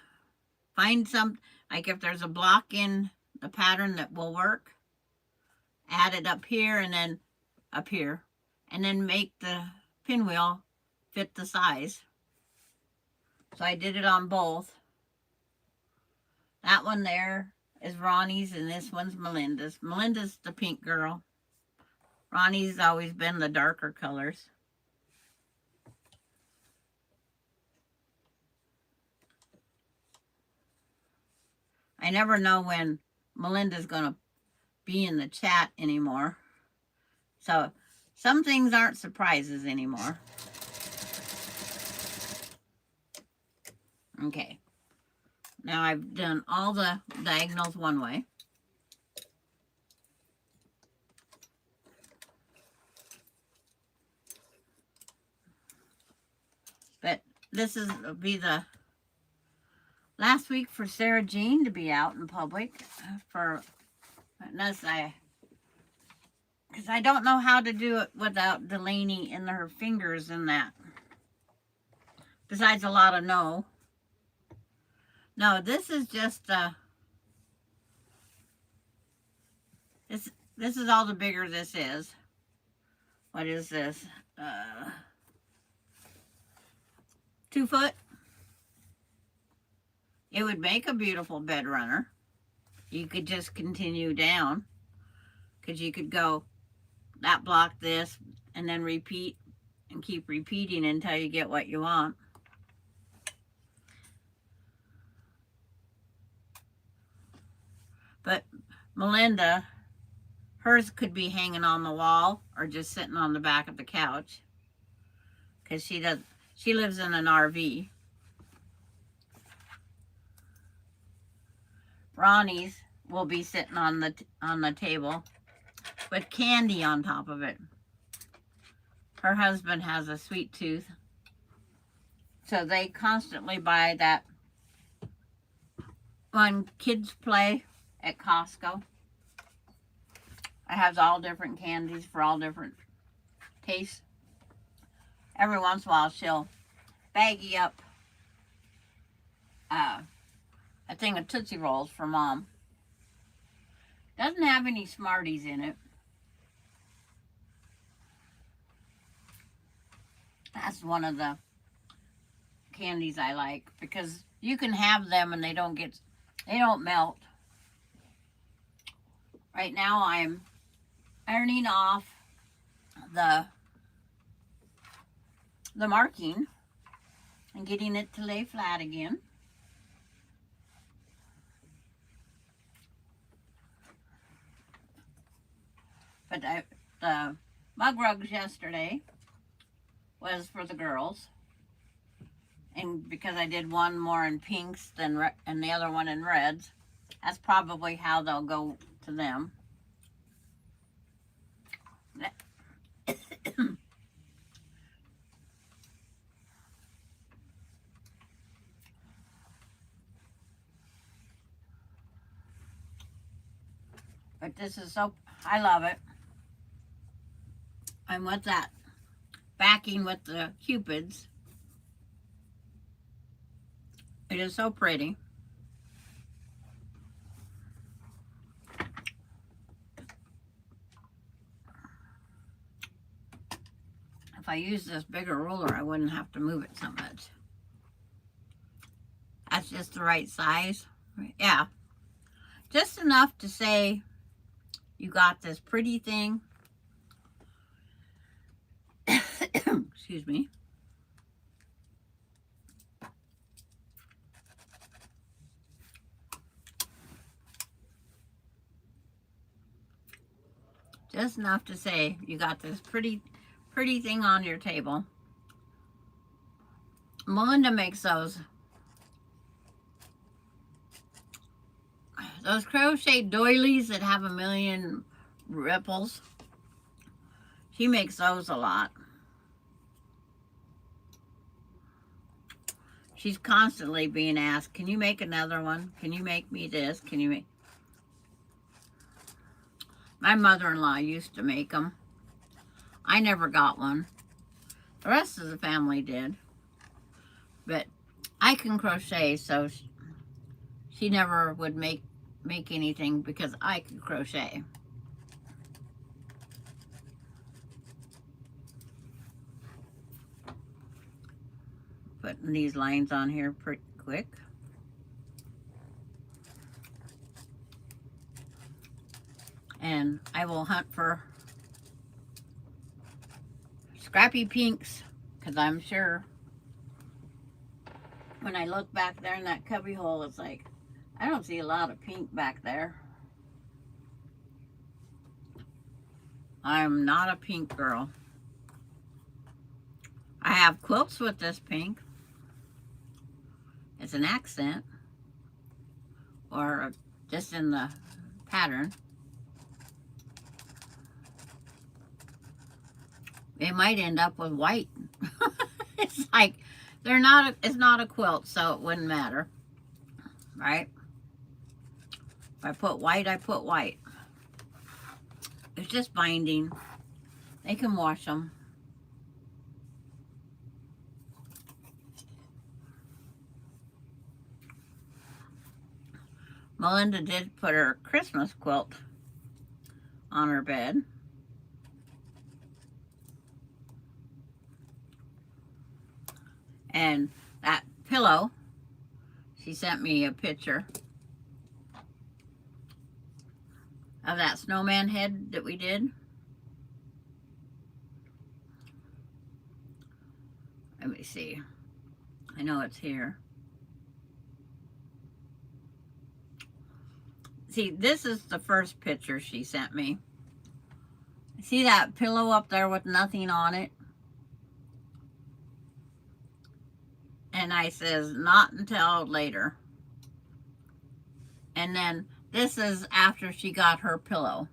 find some, like if there's a block in the pattern that will work, add it up here and then up here, and then make the pinwheel fit the size. So I did it on both. That one there is Ronnie's and this one's Melinda's. Melinda's the pink girl. Ronnie's always been the darker colors. I never know when Melinda's going to be in the chat anymore. So some things aren't surprises anymore. Okay. Now I've done all the diagonals one way. But this will be the last week for Sarah Jean to be out in public for, unless because I don't know how to do it without Delaney in her fingers and that. Besides a lot of no. No, this is just this is all the bigger this is. What is this? 2 foot. It would make a beautiful bed runner. You could just continue down, because you could go that block, this, and then repeat and keep repeating until you get what you want. But Melinda, hers could be hanging on the wall or just sitting on the back of the couch, because she lives in an RV. Ronnie's will be sitting on the table with candy on top of it. Her husband has a sweet tooth, so they constantly buy that when kids play at Costco. I have all different candies for all different tastes. Every once in a while she'll baggie up a thing of Tootsie Rolls for Mom. Doesn't have any Smarties in it. That's one of the candies I like, because you can have them and they don't melt. Right now I'm ironing off the marking and getting it to lay flat again. But the mug rugs yesterday was for the girls. And because I did one more in pinks than and the other one in reds, that's probably how they'll go to them. But this is so, I love it. And with that backing with the cupids, it is so pretty. If I use this bigger ruler, I wouldn't have to move it so much. That's just the right size. Yeah. Just enough to say you got this pretty thing. Excuse me. Just enough to say you got this pretty thing on your table. Melinda makes those crochet doilies that have a million ripples. She makes those a lot. She's constantly being asked, can you make another one? Can you make me this? Can you make... My mother-in-law used to make them. I never got one. The rest of the family did. But I can crochet, so she never would make anything because I could crochet. Putting these lines on here pretty quick. And I will hunt for scrappy pinks, because I'm sure when I look back there in that cubby hole, it's like, I don't see a lot of pink back there. I'm not a pink girl. I have quilts with this pink. It's an accent, or just in the pattern. They might end up with white. It's like, it's not a quilt, so it wouldn't matter, right? If I put white, I put white. It's just binding. They can wash them. Melinda did put her Christmas quilt on her bed. And that pillow, she sent me a picture of that snowman head that we did. Let me see. I know it's here. See, this is the first picture she sent me. See that pillow up there with nothing on it? And I says, not until later. And then this is after she got her pillow.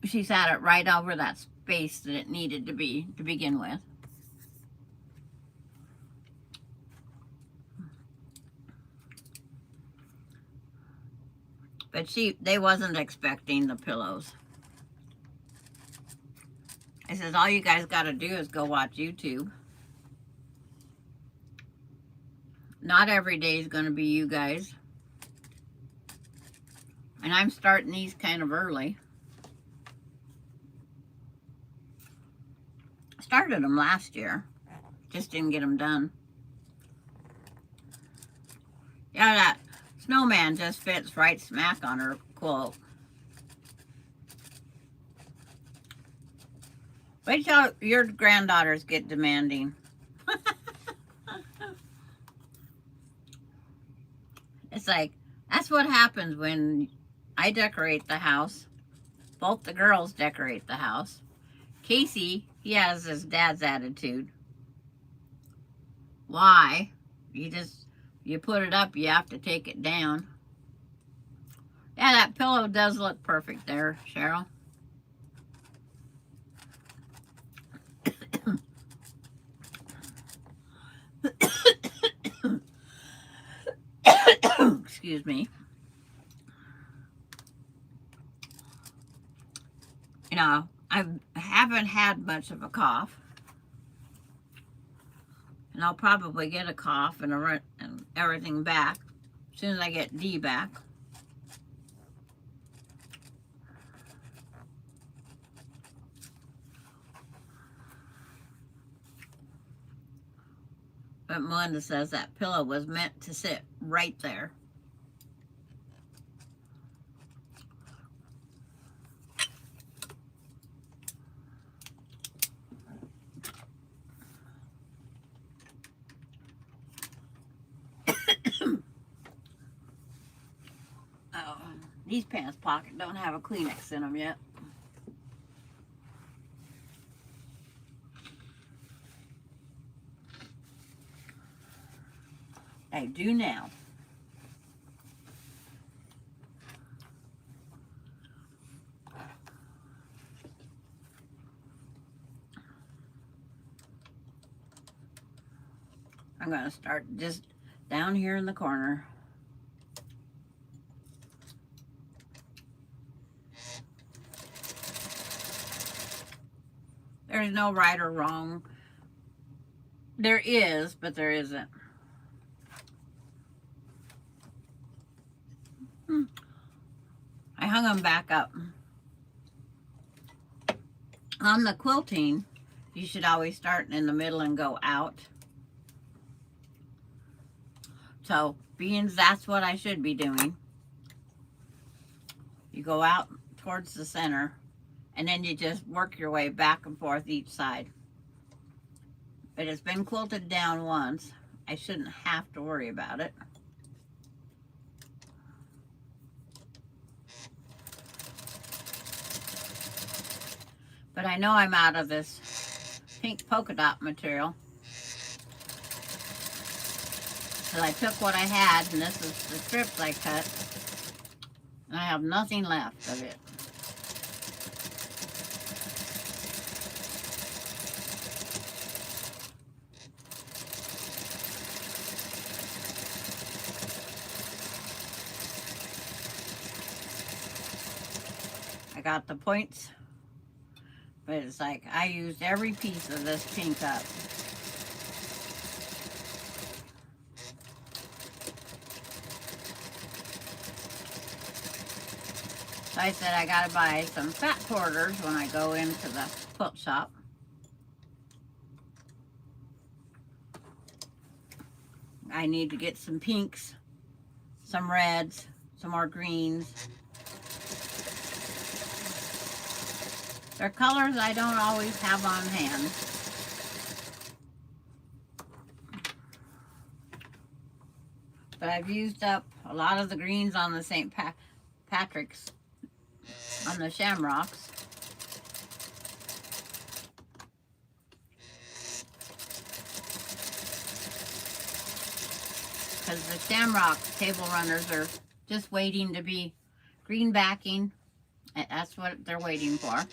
She sat it right over that space that it needed to be to begin with. But they wasn't expecting the pillows. I says, all you guys got to do is go watch YouTube. Not every day is going to be you guys. And I'm starting these kind of early. Started them last year. Just didn't get them done. Yeah, that snowman just fits right smack on her quilt. Wait till your granddaughters get demanding. It's like, that's what happens when I decorate the house. Both the girls decorate the house. Casey, he has his dad's attitude. Why? You put it up, you have to take it down. Yeah, that pillow does look perfect there, Cheryl. Excuse me. You know, I haven't had much of a cough. And I'll probably get a cough and everything back as soon as I get D back. But Melinda says that pillow was meant to sit right there. Oh, these pants pockets don't have a Kleenex in them yet. I do now. I'm going to start just down here in the corner. There's no right or wrong. There is, but there isn't. I hung them back up. On the quilting, you should always start in the middle and go out. So, being that's what I should be doing. You go out towards the center, and then you just work your way back and forth each side. But it's been quilted down once. I shouldn't have to worry about it. But I know I'm out of this pink polka dot material. So I took what I had, and this is the strips I cut. And I have nothing left of it. I got the points, but it's like I used every piece of this pink up. So I said I gotta buy some fat quarters when I go into the quilt shop. I need to get some pinks, some reds, some more greens. They're colors I don't always have on hand. But I've used up a lot of the greens on the St. Patrick's, on the shamrocks. Because the shamrock table runners are just waiting to be green backing. That's what they're waiting for.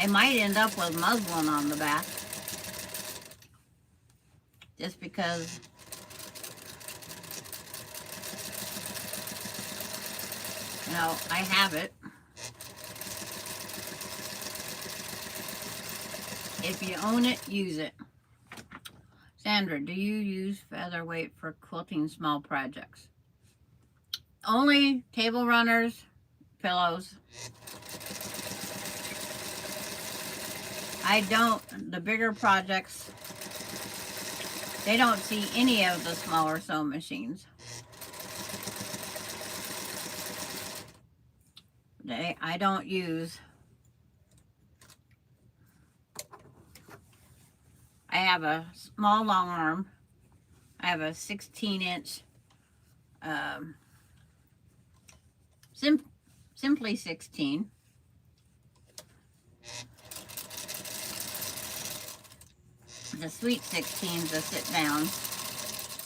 They might end up with muslin on the back. Just because you know, I have it. If you own it, use it. Sandra, do you use featherweight for quilting small projects? Only table runners, pillows. I don't, the bigger projects, they don't see any of the smaller sewing machines. I don't use, I have a small long arm. I have a 16-inch um, Simply 16. The Sweet 16 is a sit-down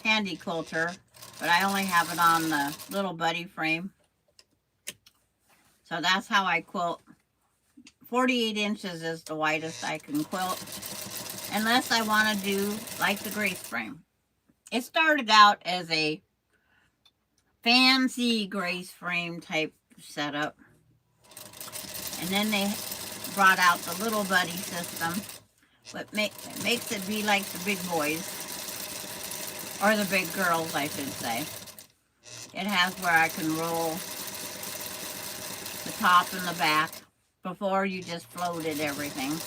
handy quilter, but I only have it on the little buddy frame. So that's how I quilt. 48 inches is the widest I can quilt, unless I want to do like the Grace frame. It started out as a fancy Grace frame type setup, and then they brought out the little buddy system, but makes it be like the big boys, or the big girls, I should say. It has where I can roll the top and the back. Before, you just floated everything,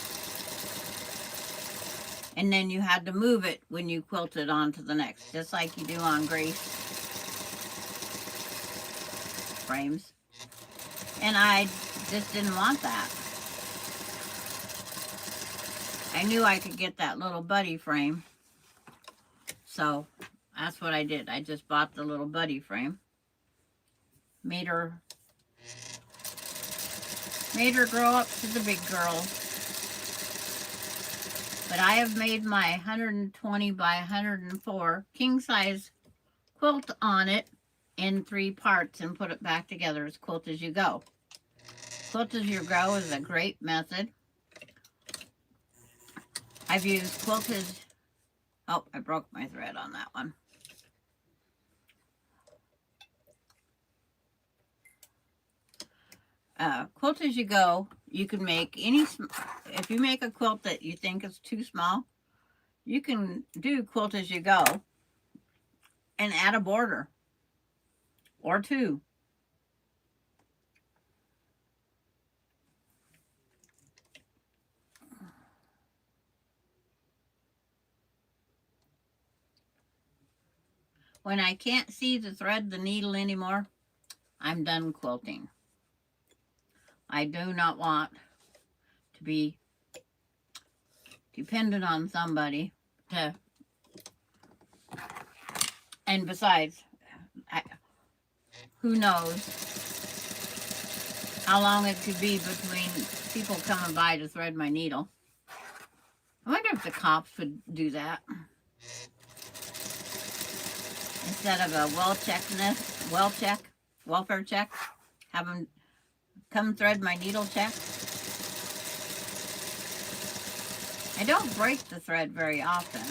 and then you had to move it when you quilted onto the next, just like you do on Grace frames. And I just didn't want that. I knew I could get that little buddy frame, so that's what I did. I just bought the little buddy frame, made her grow up to the big girl. But I have made my 120 by 104 king size quilt on it in 3 parts and put it back together as Quilt As You Go. Quilt As You Go is a great method. I've used Quilt As... Oh, I broke my thread on that one. Quilt As You Go, you can make any... If you make a quilt that you think is too small, you can do Quilt As You Go and add a border or 2. When I can't see to thread the needle anymore, I'm done quilting. I do not want to be dependent on somebody to... And besides, who knows how long it could be between people coming by to thread my needle. I wonder if the cops would do that. Instead of a welfare check, have them come thread my needle check. I don't break the thread very often.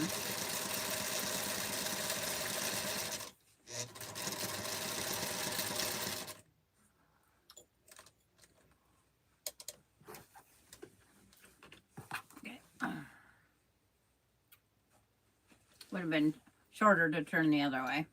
Okay. Would have been shorter to turn the other way.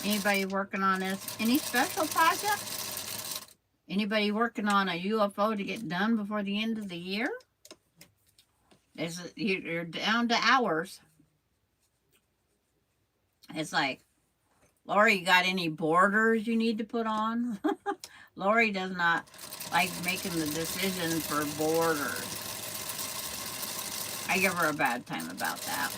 Anybody working on this? Any special projects? Anybody working on a UFO to get done before the end of the year? You're down to hours. It's like, Lori, you got any borders you need to put on? Lori does not like making the decision for borders. I give her a bad time about that.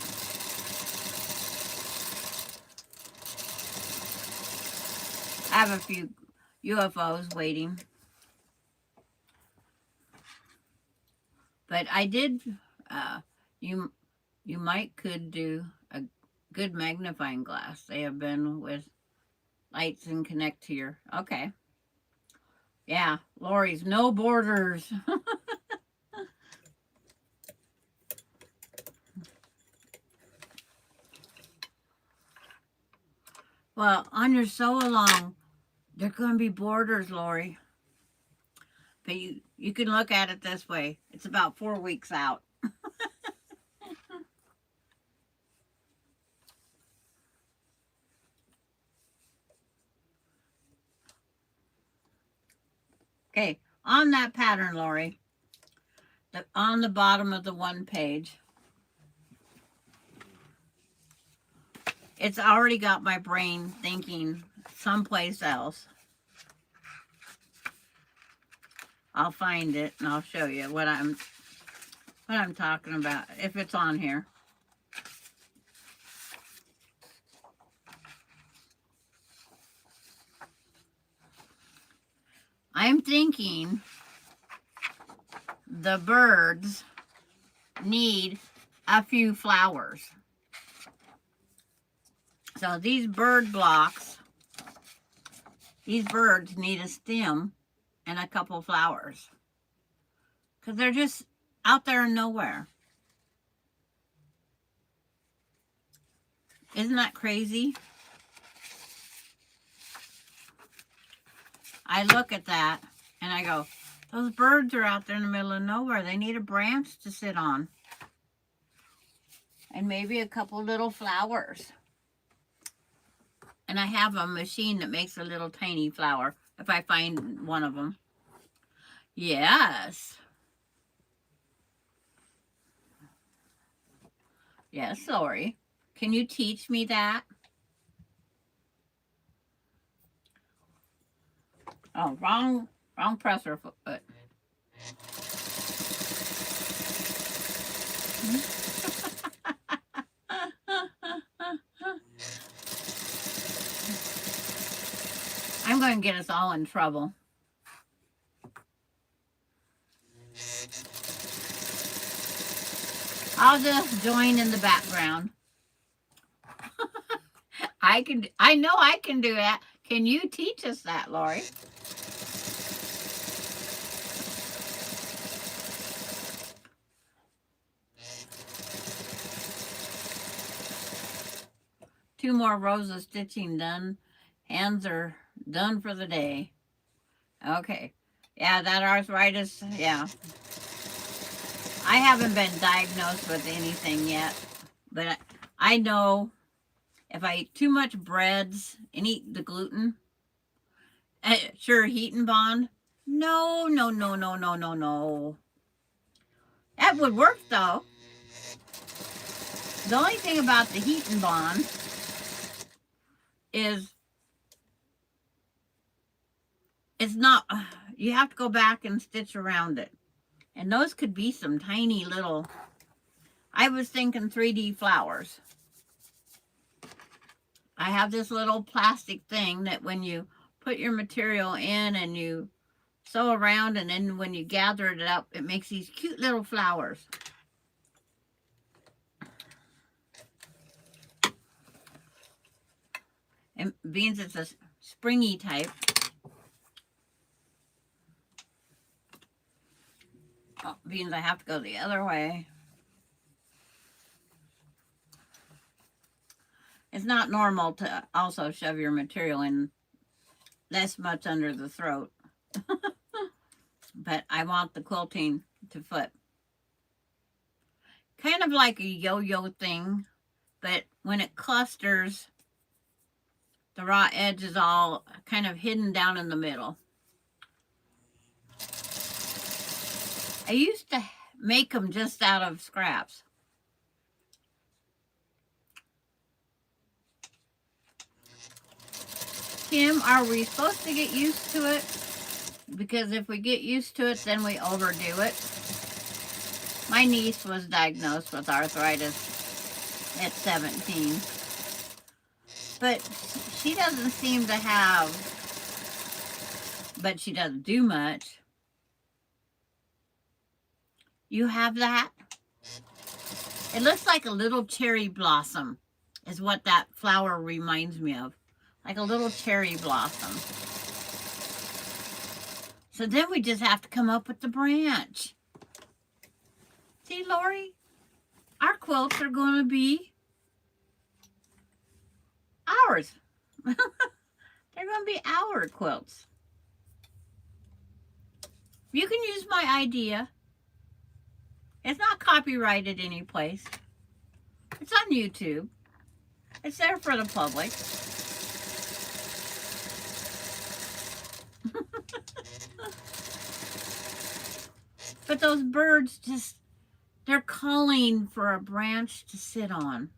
I have a few UFOs waiting. But I did, you could do a good magnifying glass. They have been with lights and connect to your, okay. Yeah, Lori's no borders. Well, on your sew along, there are going to be borders, Lori. But you can look at it this way. It's about 4 weeks out. Okay, on that pattern, Lori, on the bottom of the one page, it's already got my brain thinking someplace else. I'll find it and I'll show you what I'm talking about, if it's on here. I'm thinking the birds need a few flowers. So these bird blocks, these birds need a stem and a couple flowers. Because they're just out there in nowhere. Isn't that crazy? I look at that and I go, those birds are out there in the middle of nowhere. They need a branch to sit on. And maybe a couple little flowers. And I have a machine that makes a little tiny flower, if I find one of them. Yes. Yes, Lori. Can you teach me that? Oh, wrong presser foot. I'm going to get us all in trouble. I'll just join in the background. I know I can do that. Can you teach us that, Lori? Two more rows of stitching done. Hands are done for the day. Okay. Yeah, that arthritis, yeah. I haven't been diagnosed with anything yet, but I know if I eat too much breads and eat the gluten, sure, heat and bond. No, no, no, no, no, no, no. That would work though. The only thing about the heat and bond is it's not, you have to go back and stitch around it. And those could be some tiny little, I was thinking 3D flowers. I have this little plastic thing that when you put your material in and you sew around, and then when you gather it up, it makes these cute little flowers. And beans, it's a springy type. Oh, beans, I have to go the other way. It's not normal to also shove your material in this much under the throat. But I want the quilting to fit. Kind of like a yo-yo thing, but when it clusters, the raw edge is all kind of hidden down in the middle. I used to make them just out of scraps. Kim, are we supposed to get used to it? Because if we get used to it, then we overdo it. My niece was diagnosed with arthritis at 17. But she doesn't seem to have, but she doesn't do much. You have that? It looks like a little cherry blossom is what that flower reminds me of. Like a little cherry blossom. So then we just have to come up with the branch. See, Lori? Our quilts are going to be ours. They're going to be our quilts. You can use my idea. It's not copyrighted anyplace. It's on YouTube. It's there for the public. But those birds just, they're calling for a branch to sit on.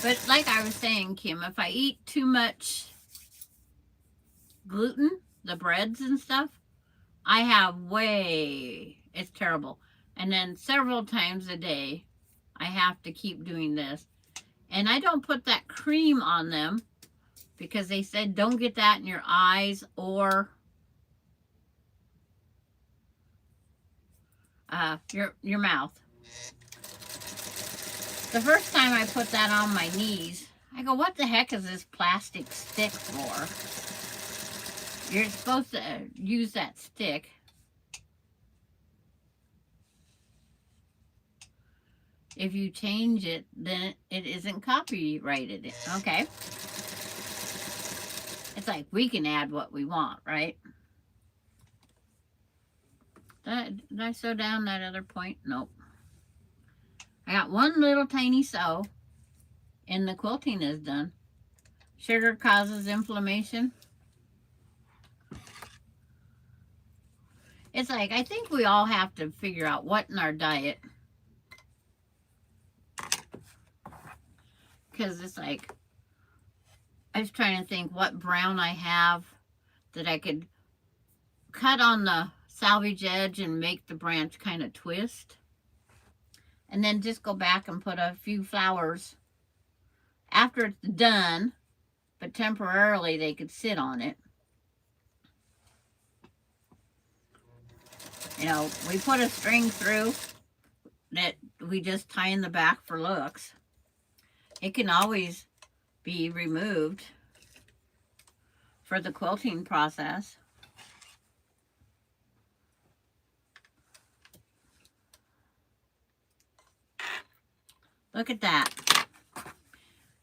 But like I was saying, Kim, if I eat too much gluten, the breads and stuff, I have it's terrible. And then several times a day, I have to keep doing this. And I don't put that cream on them because they said don't get that in your eyes or your mouth. The first time I put that on my knees, I go, what the heck is this plastic stick for? You're supposed to use that stick. If you change it, then it isn't copyrighted. Okay. It's like we can add what we want, right? Did I sew down that other point? Nope. I got one little tiny sew, and the quilting is done. Sugar causes inflammation. It's like, I think we all have to figure out what in our diet. Because it's like, I was trying to think what brown I have that I could cut on the salvage edge and make the branch kind of twist. And then just go back and put a few flowers after it's done, but temporarily they could sit on it. You know, we put a string through that we just tie in the back for looks. It can always be removed for the quilting process. Look at that.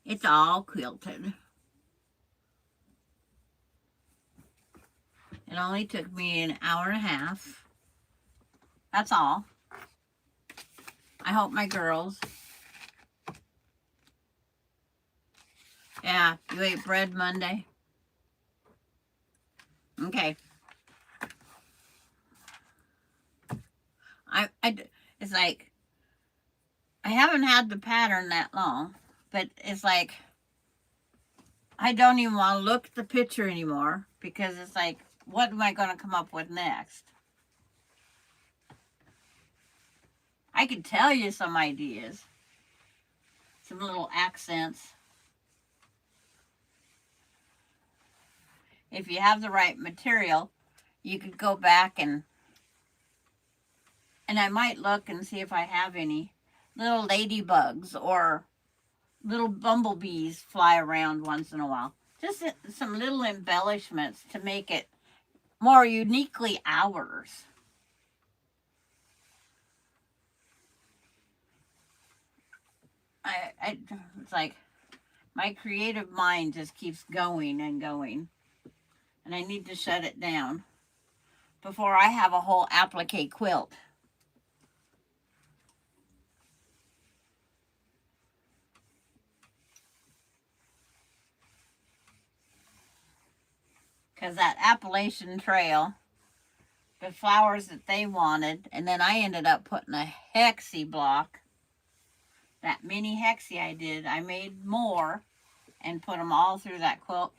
It's all quilted. It only took me an hour and a half. That's all. I hope my girls. Yeah, you ate bread Monday? Okay. It's like, I haven't had the pattern that long, but it's like, I don't even want to look at the picture anymore because it's like, what am I going to come up with next? I could tell you some ideas, some little accents. If you have the right material, you could go back and I might look and see if I have any little ladybugs or little bumblebees fly around once in a while. Just some little embellishments to make it more uniquely ours. It's like my creative mind just keeps going and going, and I need to shut it down before I have a whole applique quilt. Because that Appalachian Trail, the flowers that they wanted, and then I ended up putting a hexie block. That mini hexie I made more and put them all through that quilt.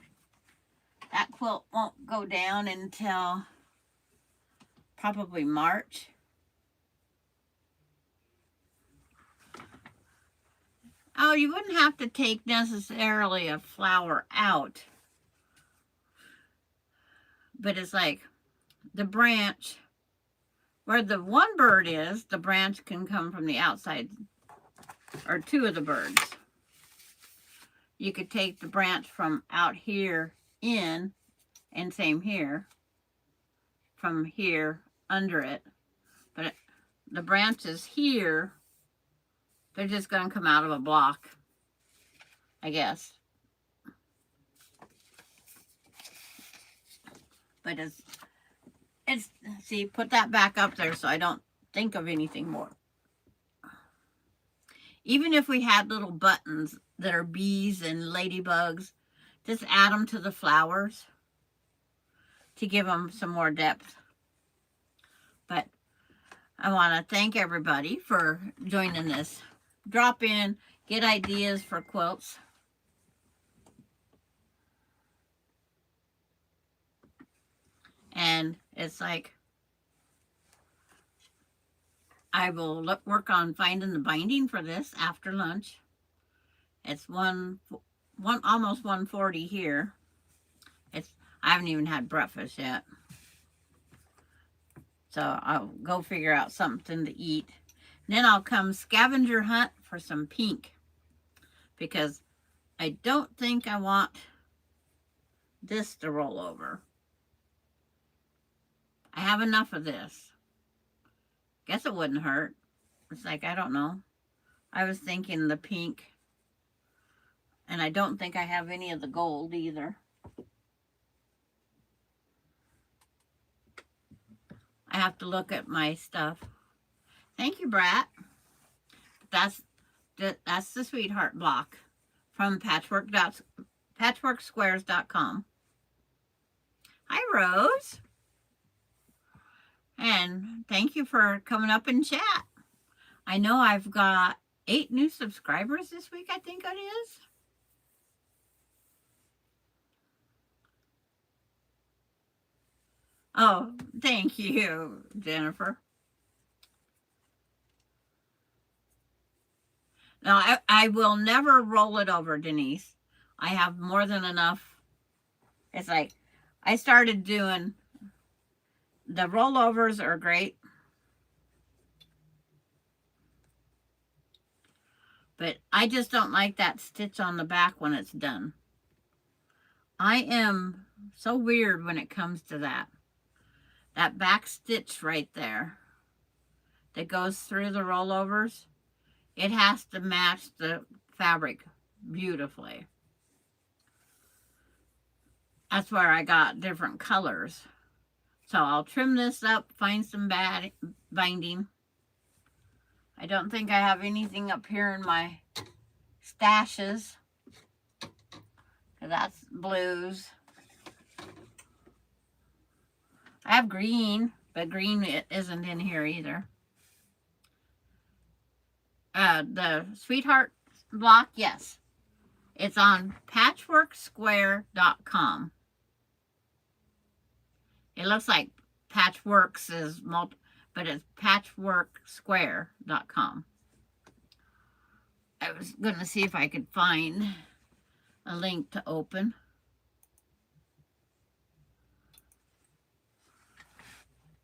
That quilt won't go down until probably March. Oh, you wouldn't have to take necessarily a flower out. But it's like the branch, where the one bird is, the branch can come from the outside, or two of the birds. You could take the branch from out here in, and same here, from here under it. But the branches here, they're just going to come out of a block, I guess. But it's see, put that back up there so I don't think of anything more. Even if we had little buttons that are bees and ladybugs, just add them to the flowers to give them some more depth. But I want to thank everybody for joining this drop in. get ideas for quilts. And it's like, I will work on finding the binding for this after lunch. It's almost 1:40 here. I haven't even had breakfast yet. So I'll go figure out something to eat. And then I'll come scavenger hunt for some pink, because I don't think I want this to roll over. I have enough of this. Guess it wouldn't hurt. It's like, I don't know. I was thinking the pink. And I don't think I have any of the gold either. I have to look at my stuff. Thank you, Brat. That's the Sweetheart block from patchworksquares.com. Hi, Rose. And thank you for coming up and chat. I know I've got 8 new subscribers this week, I think it is. Oh, thank you, Jennifer. No, I will never roll it over, Denise. I have more than enough. It's like, I started doing, the rollovers are great. But I just don't like that stitch on the back when it's done. I am so weird when it comes to that. That back stitch right there that goes through the rollovers, it has to match the fabric beautifully. That's where I got different colors. So I'll trim this up, find some binding. I don't think I have anything up here in my stashes. That's blues. I have green, but green isn't in here either. The Sweetheart block, yes. It's on patchworksquare.com. It looks like Patchworks is but it's patchworksquare.com. I was going to see if I could find a link to open.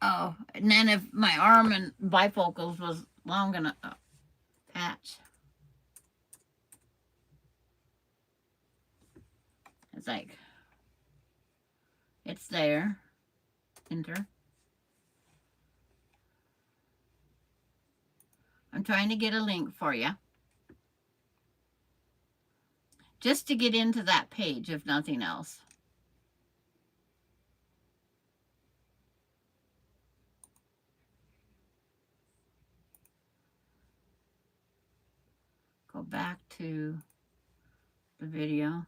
Oh, and then if my arm and bifocals was long enough, patch. It's like, it's there. Enter. I'm trying to get a link for you. Just to get into that page, if nothing else. Go back to the video.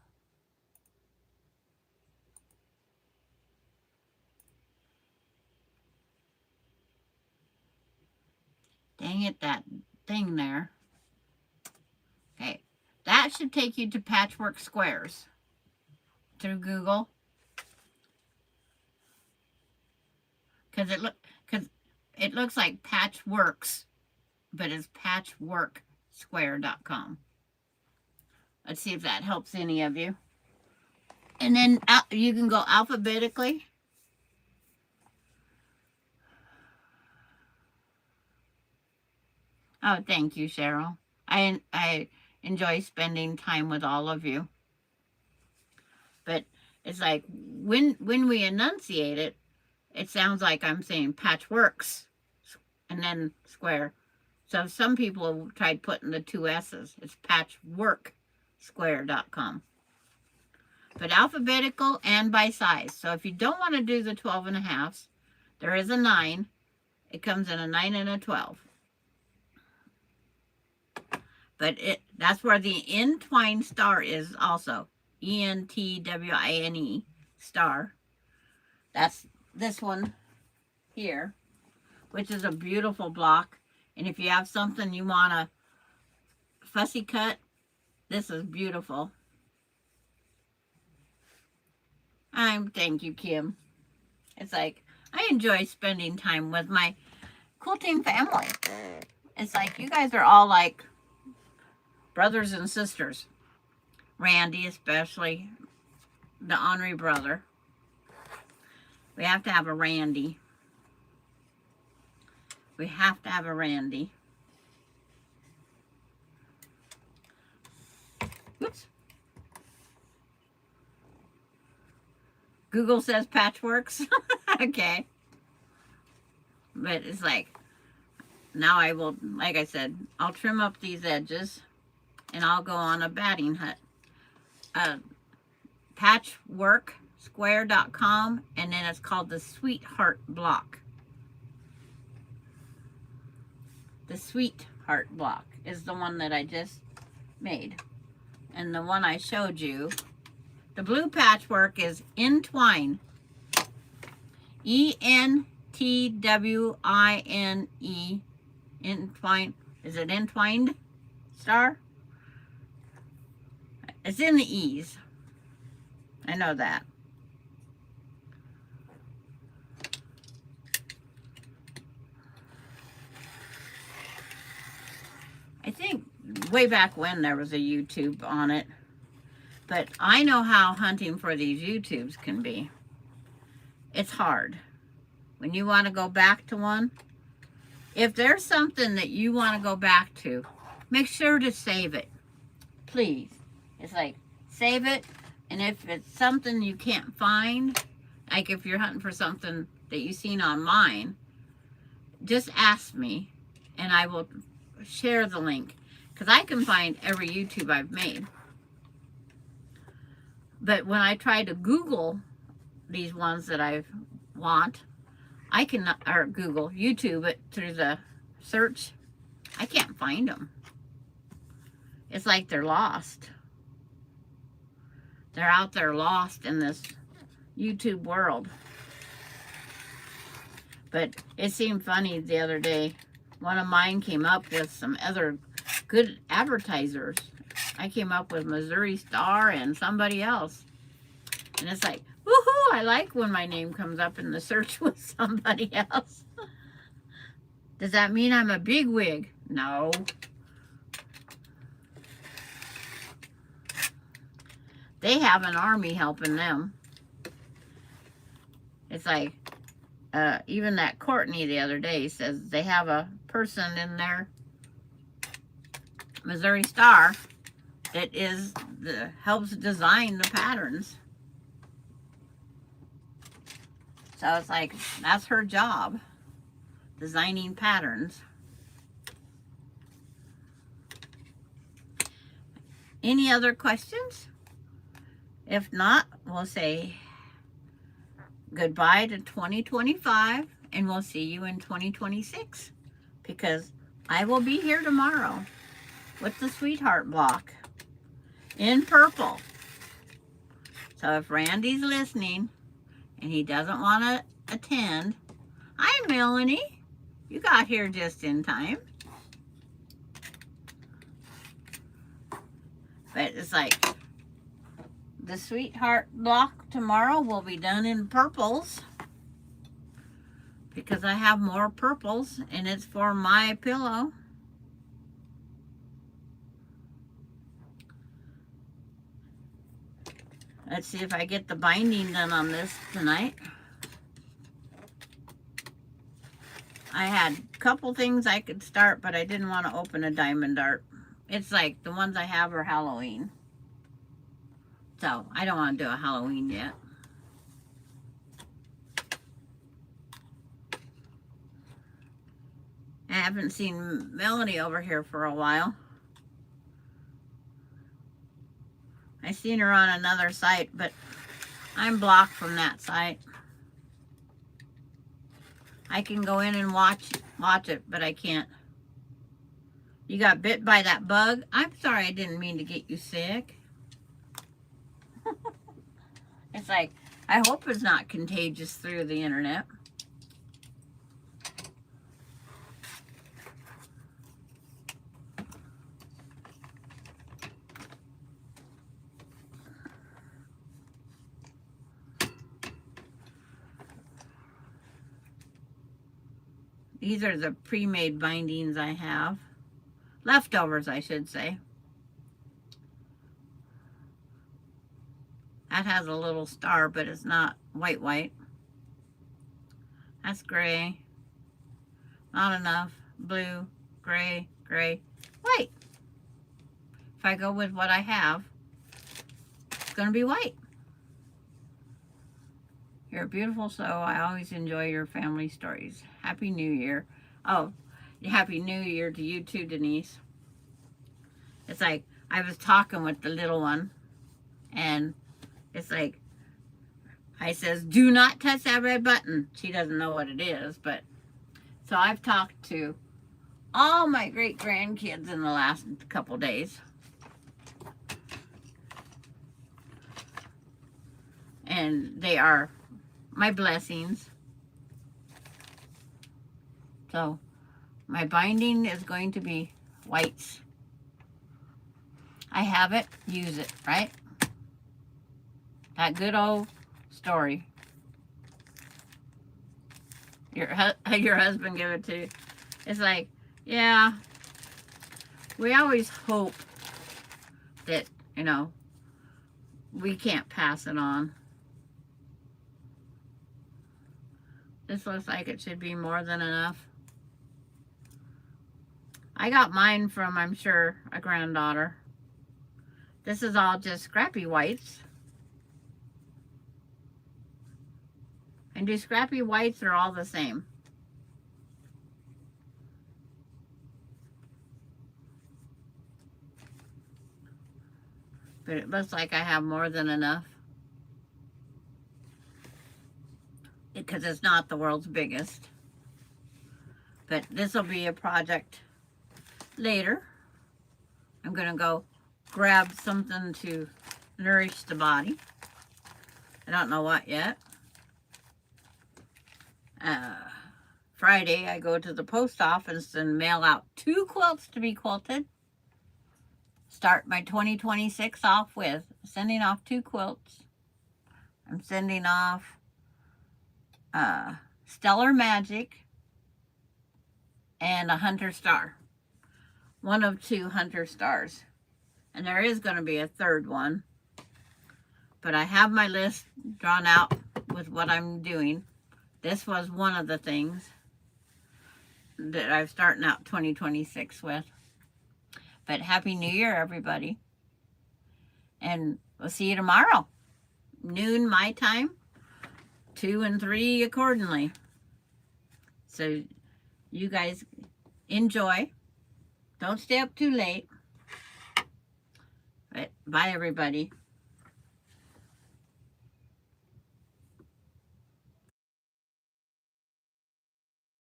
Dang it, that thing there. Okay, that should take you to Patchwork Squares through Google. Because it looks like Patchworks, but it's patchworksquare.com. Let's see if that helps any of you. And then you can go alphabetically. Oh, thank you, Cheryl. I enjoy spending time with all of you. But it's like when we enunciate it, it sounds like I'm saying Patchworks and then square. So some people have tried putting the 2 S's. It's patchworksquare.com. But alphabetical and by size. So if you don't want to do the 12.5, there is a 9. It comes in a 9 and a 12. But that's where the entwined star is also. ENTWINE star. That's this one here, which is a beautiful block. And if you have something you want to fussy cut. This is beautiful. Thank you, Kim. It's like, I enjoy spending time with my quilting family. It's like, you guys are all like brothers and sisters. Randy, especially, the Henri brother. We have to have a Randy. We have to have a Randy. Oops. Google says patchworks. Okay. But it's like, now I will, like I said, I'll trim up these edges and I'll go on a batting hut. Patchworksquare.com, and then it's called the Sweetheart Block. The Sweetheart Block is the one that I just made. And the one I showed you, the blue patchwork, is Entwine. E-N-T-W-I-N-E. Entwine. Is it entwined? Star? It's in the E's. I know that. I think way back when there was a YouTube on it. But I know how hunting for these YouTubes can be. It's hard. When you want to go back to one, if there's something that you want to go back to, make sure to save it. Please. It's like, save it, and if it's something you can't find, like if you're hunting for something that you've seen online, just ask me, and I will share the link, because I can find every YouTube I've made. But when I try to Google these ones that I want, I can, or Google, YouTube it through the search, I can't find them. It's like they're lost. They're out there lost in this YouTube world. But it seemed funny the other day. One of mine came up with some other good advertisers. I came up with Missouri Star and somebody else. And it's like, woohoo, I like when my name comes up in the search with somebody else. Does that mean I'm a bigwig? No. They have an army helping them. It's like, even that Courtney the other day says they have a person in there, Missouri Star, that helps design the patterns. So it's like, that's her job, designing patterns. Any other questions? If not, we'll say goodbye to 2025, and we'll see you in 2026, because I will be here tomorrow with the Sweetheart Block in purple. So if Randy's listening and he doesn't want to attend, hi Melanie, you got here just in time. But it's like, the Sweetheart Block tomorrow will be done in purples, because I have more purples, and it's for my pillow. Let's see if I get the binding done on this tonight. I had a couple things I could start, but I didn't want to open a diamond dart. It's like the ones I have are Halloween. So I don't want to do a Halloween yet. I haven't seen Melanie over here for a while. I seen her on another site, but I'm blocked from that site. I can go in and watch it, but I can't. You got bit by that bug? I'm sorry, I didn't mean to get you sick. It's like, I hope it's not contagious through the internet. These are the pre-made bindings I have. Leftovers, I should say. That has a little star, but it's not white. That's gray. Not enough. Blue, gray, white. If I go with what I have, it's going to be white. You're a beautiful soul. I always enjoy your family stories. Happy New Year. Oh, Happy New Year to you too, Denise. It's like, I was talking with the little one, and it's like, I says, do not touch that red button. She doesn't know what it is, but, so I've talked to all my great-grandkids in the last couple days. And they are my blessings. So my binding is going to be whites. I have it, use it, right? That good old story. Your husband gave it to you. It's like, yeah, we always hope that, you know, we can't pass it on. This looks like it should be more than enough. I got mine from, I'm sure, a granddaughter. This is all just scrappy whites. And do scrappy whites are all the same? But it looks like I have more than enough. Because it's not the world's biggest. But this will be a project later. I'm going to go grab something to nourish the body. I don't know what yet. Friday, I go to the post office and mail out 2 quilts to be quilted. Start my 2026 off with sending off 2 quilts. I'm sending off Stellar Magic and a Hunter Star. One of 2 Hunter Stars. And there is going to be a 3rd one. But I have my list drawn out with what I'm doing. This was one of the things that I'm starting out 2026 with. But Happy New Year, everybody. And we'll see you tomorrow. Noon my time. 2 and 3 accordingly. So you guys enjoy. Don't stay up too late. But bye, everybody.